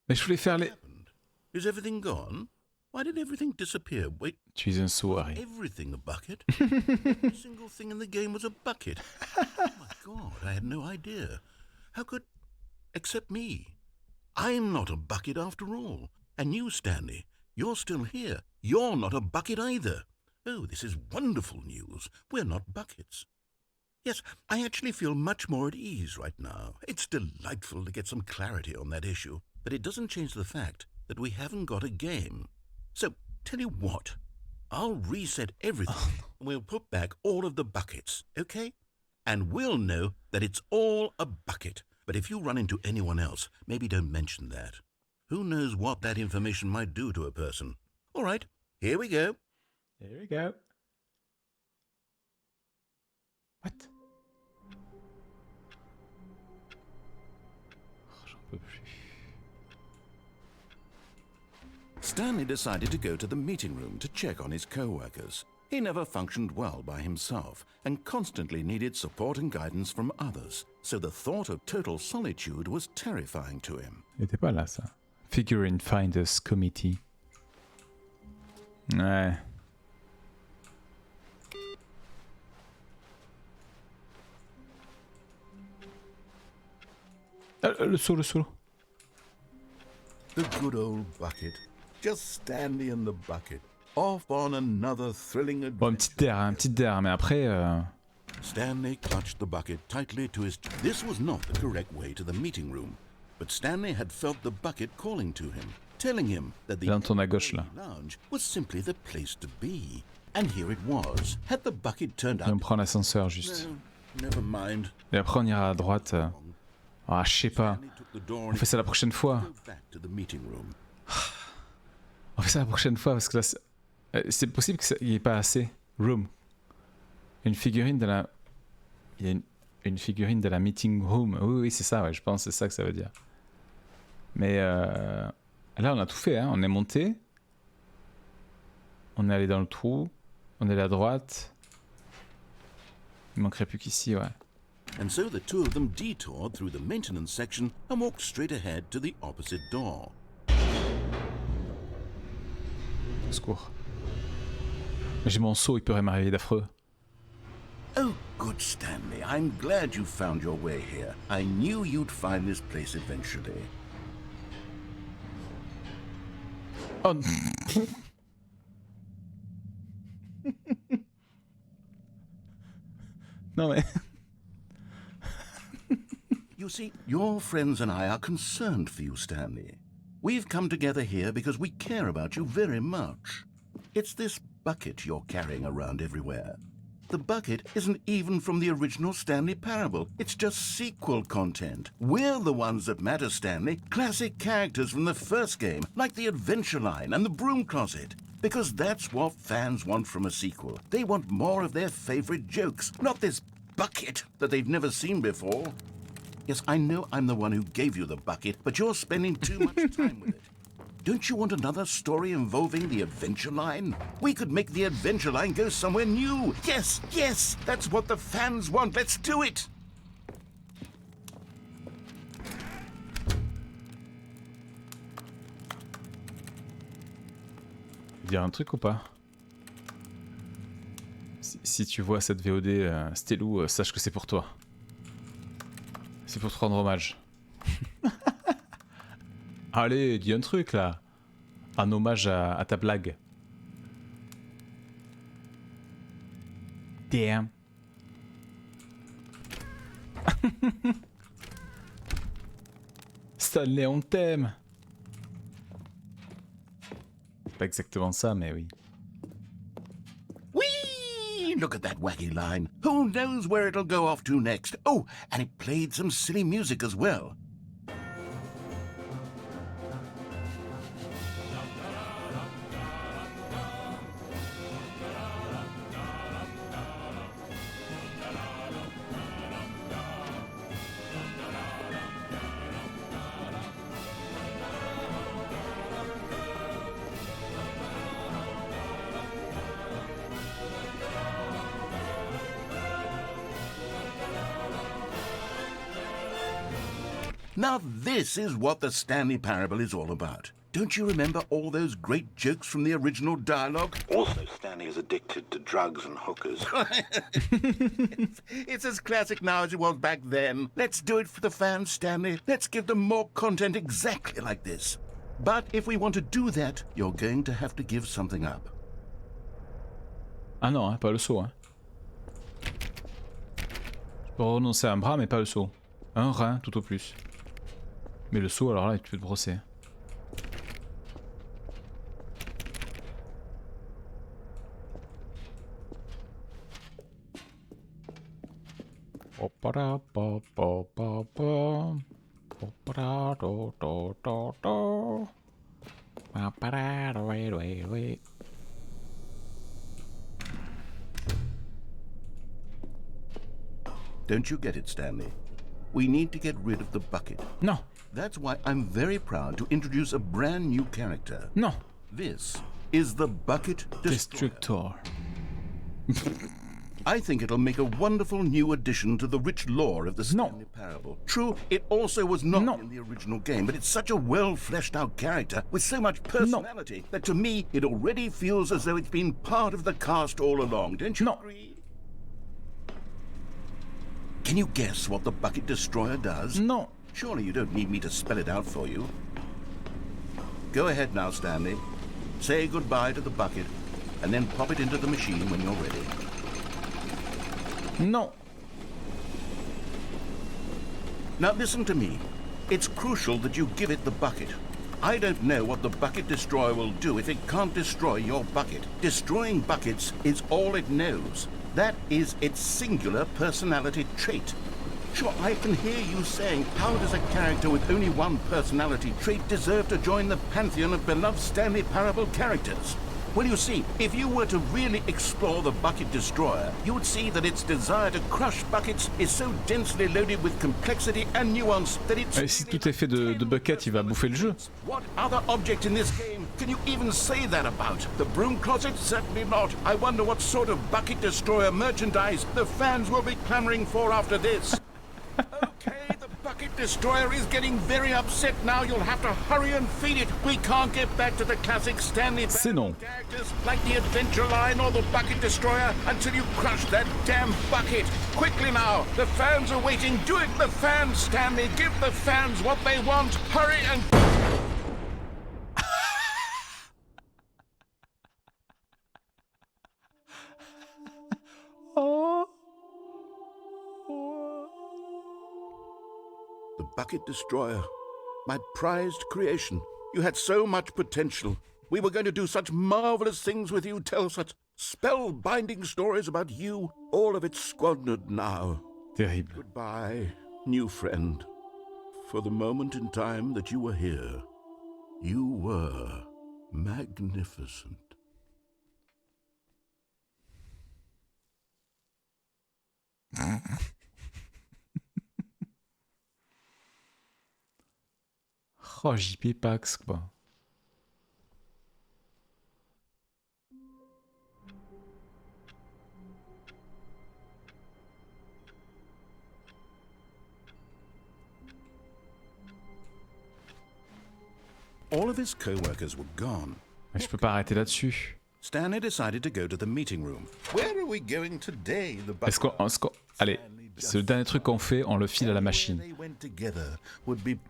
A: Mais je voulais faire les...
B: Happened? Is everything gone? Why did everything disappear? Wait,
A: Tu es un seau, Harry.
B: everything a bucket? Every single thing in the game was a bucket. Oh my God, I had no idea. How could... Except me. I'm not a bucket after all. And you, Stanley, you're still here. You're not a bucket either. Oh, this is wonderful news. We're not buckets. Yes, I actually feel much more at ease right now. It's delightful to get some clarity on that issue. But it doesn't change the fact that we haven't got a game. So, tell you what, I'll reset everything and we'll put back all of the buckets, okay? And we'll know that it's all a bucket. But if you run into anyone else, maybe don't mention that. Who knows what that information might do to a person? All right, here we go.
A: Here we go. What? Oh, j'en peux plus.
B: Stanley decided to go to the meeting room to check on his co-workers. He never functioned well by himself and constantly needed support and guidance from others, so the thought of total solitude was terrifying to him.
A: Il était pas là, ça. Figurine Finders Committee. Ouais. Le seau, le seau.
B: The good old bucket. Just Stanley and the bucket. Off on another thrilling adventure.
A: Bon, une petite der, mais après...
B: Stanley clutched the bucket tightly to his... This was not the correct way to the meeting room, but Stanley had felt the bucket calling to him, telling him that the
A: Là, on tourne à gauche, là.
B: lounge was simply the place to be. And here it was. Had the bucket turned
A: Et on
B: out...
A: prend l'ascenseur, juste.
B: No, never mind.
A: Et après, on ira à droite. Ah, je sais pas.
B: Stanley took the door
A: On fait ça la prochaine fois.
B: go back to the meeting room.
A: On fait ça la prochaine fois, parce que là... C'est possible qu'il n'y ait pas assez. Room. Une figurine de la... Il y a une figurine de la meeting room. Oui, oui, c'est ça, ouais, je pense que c'est ça que ça veut dire. Mais là, on a tout fait, hein. On est monté. On est allé dans le trou. On est allé à droite. Il manquerait plus qu'ici, ouais.
B: And so the two of them detoured through the maintenance section and walked straight ahead to the opposite door.
A: Au secours. J'ai mon seau, il pourrait m'arriver d'affreux.
B: Oh, good Stanley, I'm glad you found your way here. I knew you'd find this place eventually.
A: Oh non mais...
B: You see, your friends and I are concerned for you, Stanley. We've come together here because we care about you very much. It's this bucket you're carrying around everywhere. The bucket isn't even from the original Stanley Parable. It's just sequel content. We're the ones that matter, Stanley. Classic characters from the first game, like the Adventure Line and the Broom Closet. Because that's what fans want from a sequel. They want more of their favorite jokes, not this bucket that they've never seen before. Yes, I know I'm the one who gave you the bucket, but you're spending too much time with it. Don't you want another story involving the Adventure Line? We could make the Adventure Line go somewhere new. Yes, yes, that's what the fans want. Let's do it.
A: Dire un truc ou pas? Si tu vois cette VOD, Stelou, sache que c'est pour toi. C'est pour te rendre hommage. Allez, dis un truc là. Un hommage à ta blague. Damn. Stanley, on t'aime. C'est pas exactement ça, mais oui.
B: Whee! Look at that wacky line. Who knows where it'll go off to next? Oh, and it played some silly music as well. Now this is what the Stanley Parable is all about. Don't you remember all those great jokes from the original dialogue?
G: Also, Stanley is addicted to drugs and hookers.
B: It's as classic now as it was back then. Let's do it for the fans, Stanley. Let's give them more content exactly like this. But if we want to do that, you're going to have to give something up.
A: Ah non, hein, pas le seau. Hein. Je peux renoncer à un bras, mais pas le seau. Un rein, tout au plus. Mais le seau, alors là, tu peux te brosser.
B: Don't you get it, Stanley? We need to get rid of the bucket.
A: Non,
B: That's why I'm very proud to introduce a brand new character.
A: non.
B: This is the Bucket Destroyer.
A: Destructor.
B: I think it'll make a wonderful new addition to the rich lore of the Stanley Parable. True, it also was not in the original game, but it's such a well-fleshed-out character with so much personality that to me it already feels as though it's been part of the cast all along. Don't you agree? Can you guess what the Bucket Destroyer does?
A: Non.
B: Surely you don't need me to spell it out for you. Go ahead now, Stanley. Say goodbye to the bucket, and then pop it into the machine when you're ready.
A: Non.
B: Now listen to me. It's crucial that you give it the bucket. I don't know what the Bucket Destroyer will do if it can't destroy your bucket. Destroying buckets is all it knows. That is its singular personality trait. Sure, I can hear you saying, how does a character with only one personality trait deserve to join the pantheon of beloved Stanley Parable characters? Well, you see, if you were to really explore the Bucket Destroyer, you would see that its desire to crush buckets is so densely loaded with complexity and nuance that it's...
A: Et si tout est fait de bucket, il va bouffer le jeu.
B: What other object in this game can you even say that about? The broom closet? Certainly not. I wonder what sort of Bucket Destroyer merchandise the fans will be clamoring for after this. Okay, the Bucket Destroyer is getting very upset now. You'll have to hurry and feed it. We can't get back to the classic Stanley
A: C'est non.
B: characters like the Adventure Line or the Bucket Destroyer until you crush that damn bucket. Quickly now, the fans are waiting. Do it, the fans, Stanley. Give the fans what they want. Hurry and... The Bucket Destroyer, my prized creation. You had so much potential. We were going to do such marvelous things with you, tell such spellbinding stories about you. All of it squandered now.
A: Terrible.
B: Goodbye, new friend. For the moment in time that you were here, you were magnificent.
A: Oh, JP Pax, quoi.
B: All of his co-workers were gone.
A: Mais je peux pas arrêter là-dessus.
B: Stanley decided to go to the meeting room. Where are we going today? The
A: Est-ce qu'on... Allez, c'est le dernier truc qu'on fait, on le file à la machine.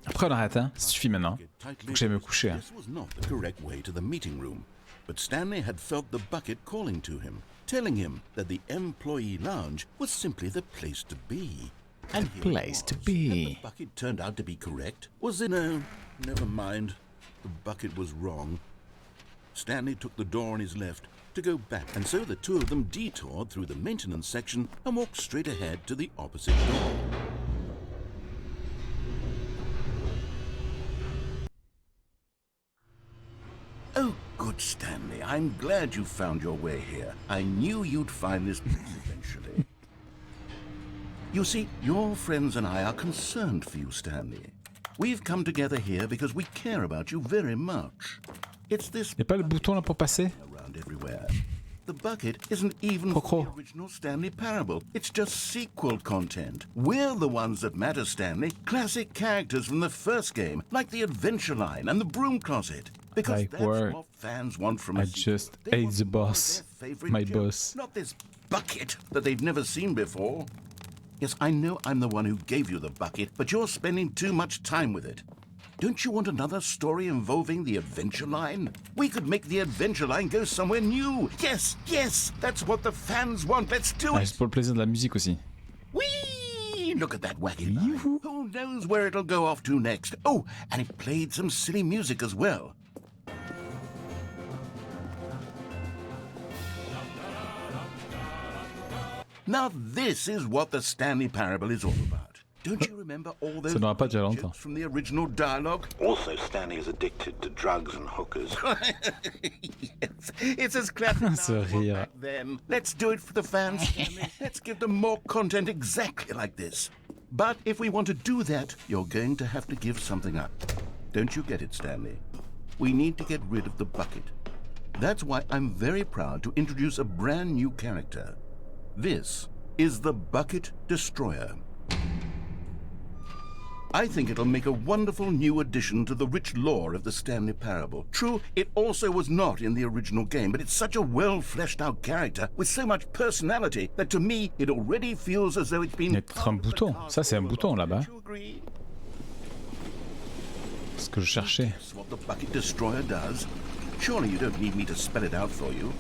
A: Après on arrête, hein. Ça suffit maintenant. Faut que j'aille me coucher. Hein.
B: This was not the correct way to the meeting room. But Stanley had felt the bucket calling to him, telling him that the employee lounge was simply the place to be. And here
A: Place
B: it
A: to
B: was.
A: be.
B: Had the bucket turned out to be correct? Was it? No, never mind. The bucket was wrong. Stanley took the door on his left to go back, and so the two of them detoured through the maintenance section and walked straight ahead to the opposite door. Oh, good, Stanley. I'm glad you found your way here. I knew you'd find this place eventually. You see, your friends and I are concerned for you, Stanley. We've come together here because we care about you very much. It's this
A: Y'a pas le bouton là pour passer?
B: around everywhere. The bucket isn't even
A: Croc.
B: the original Stanley Parable. It's just sequel content. We're the ones that matter, Stanley. Classic characters from the first game, like the Adventure Line and the Broom Closet. Because
A: Like
B: that's
A: where
B: what fans want from
A: I
B: a sequel.
A: just
B: They
A: ate
B: want
A: the
B: more of
A: boss.
B: their favorite
A: My
B: joke,
A: boss.
B: Not this bucket that they've never seen before. Yes, I know I'm the one who gave you the bucket, but you're spending too much time with it. Don't you want another story involving the Adventure Line? We could make the Adventure Line go somewhere new. Yes, yes, that's what the fans want. Let's do
A: Ah,
B: it.
A: c'est pour le plaisir de la musique aussi.
B: Whee! Look at that wacky line. Who knows where it'll go off to next? Oh, and it played some silly music as well. Now this is what the Stanley Parable is all about. Don't you remember all those
A: Ça n'aura pas déjà longtemps.
B: jokes from the original dialogue?
G: Also, Stanley is addicted to drugs and hookers.
B: Yes, it's as clever now
A: Ce
B: as it was
A: rire.
B: back then. Let's do it for the fans, Stanley. Let's give them more content exactly like this. But if we want to do that, you're going to have to give something up. Don't you get it, Stanley? We need to get rid of the bucket. That's why I'm very proud to introduce a brand new character. This is the Bucket Destroyer. I think it'll make a wonderful new addition to the rich lore of the Stanley Parable. True, it also was not in the original game, but it's such a well-fleshed-out character with so much personality that to me, it already feels as though it's been...
A: Il y a peut-être un bouton. Ça, c'est un bouton là-bas.
B: Don't you agree?
A: C'est ce que je cherchais.
B: Guess what the Bucket Destroyer does? Surely you don't need me to spell it out for you.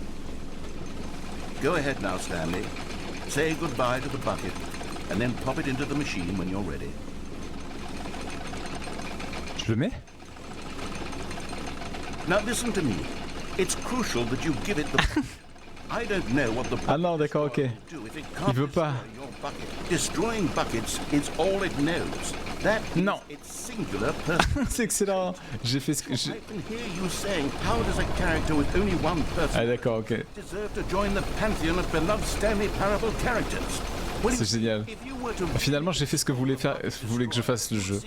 B: Go ahead now, Stanley. Say goodbye to the bucket, and then pop it into the machine when you're ready.
A: Je le mets?
B: Now listen to me. It's crucial that you give it the... I don't know what the
A: Ah non, d'accord, ok.
B: do if it
A: Il
B: can't
A: veut pas.
B: destroy your bucket. Destroying buckets is all it knows. That is
A: Non.
B: its singular purpose.
A: C'est excellent. J'ai fait ce que
B: I
A: j'ai...
B: can hear you saying, how does a character with only one person
A: Ah d'accord, ok.
B: deserve to join the pantheon of beloved Stanley Parable characters? Well,
A: C'est génial.
B: if you were to
A: Finalement, j'ai fait ce que voulait que je fasse le jeu.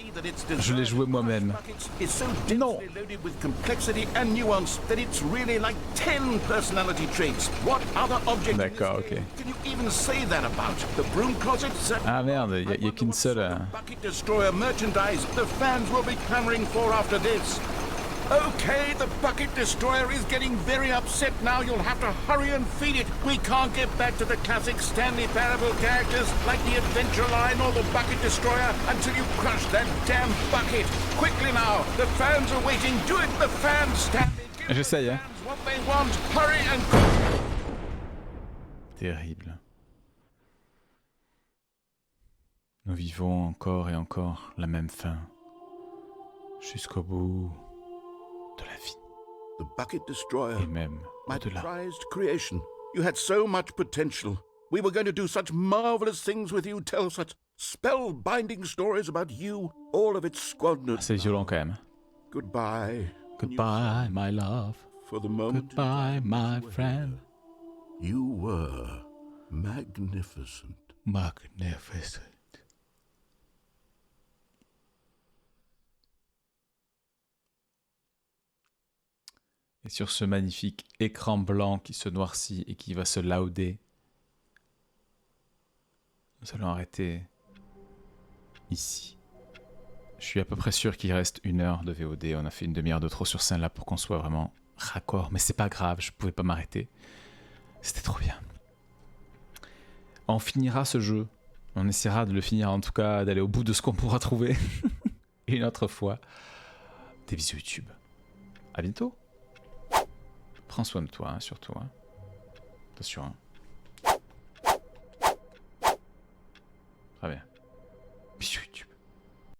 A: Je l'ai joué moi-même.
B: It's so
A: Non.
B: densely loaded with complexity and nuance that it's really like 10 personality traits. What other object in this
A: D'accord,
B: game
A: ok.
B: can you even say that about? The broom closet?
A: Ah merde, il y a qu'une seule...
B: Bucket Destroyer merchandise the fans will be clamoring for after this. Okay, the Bucket Destroyer is getting very upset now. You'll have to hurry and feed it. We can't get back to the classic Stanley Parable characters like the Adventure Line or the Bucket Destroyer until you crush that damn bucket. Quickly now, the fans are waiting. Do it, the fans, Stanley. Give
A: J'essaye,
B: the
A: hein.
B: fans what they want. Hurry and...
A: Terrible. Nous vivons encore et encore la même fin. Jusqu'au bout de la vie.
B: The Bucket Destroyer.
A: Et même
B: My
A: au-delà.
B: prized creation. You had so much potential. We were going to do such marvelous things with you, tell such spellbinding stories about you, all of it squandered.
A: C'est violent quand même.
B: Goodbye.
A: Goodbye, my love.
B: For the moment.
A: Goodbye, my friend.
B: You were magnificent.
A: Magnificent. Et sur ce magnifique écran blanc qui se noircit et qui va se lauder, nous allons arrêter ici. Je suis à peu près sûr qu'il reste 1 heure de VOD. On a fait une demi-heure de trop sur scène là pour qu'on soit vraiment raccord. Mais c'est pas grave, je pouvais pas m'arrêter. C'était trop bien. On finira ce jeu. On essaiera de le finir, en tout cas d'aller au bout de ce qu'on pourra trouver. Une autre fois. Des bisous YouTube. À bientôt. Prends soin de toi, hein, surtout. Hein. Attention. Hein. Très bien.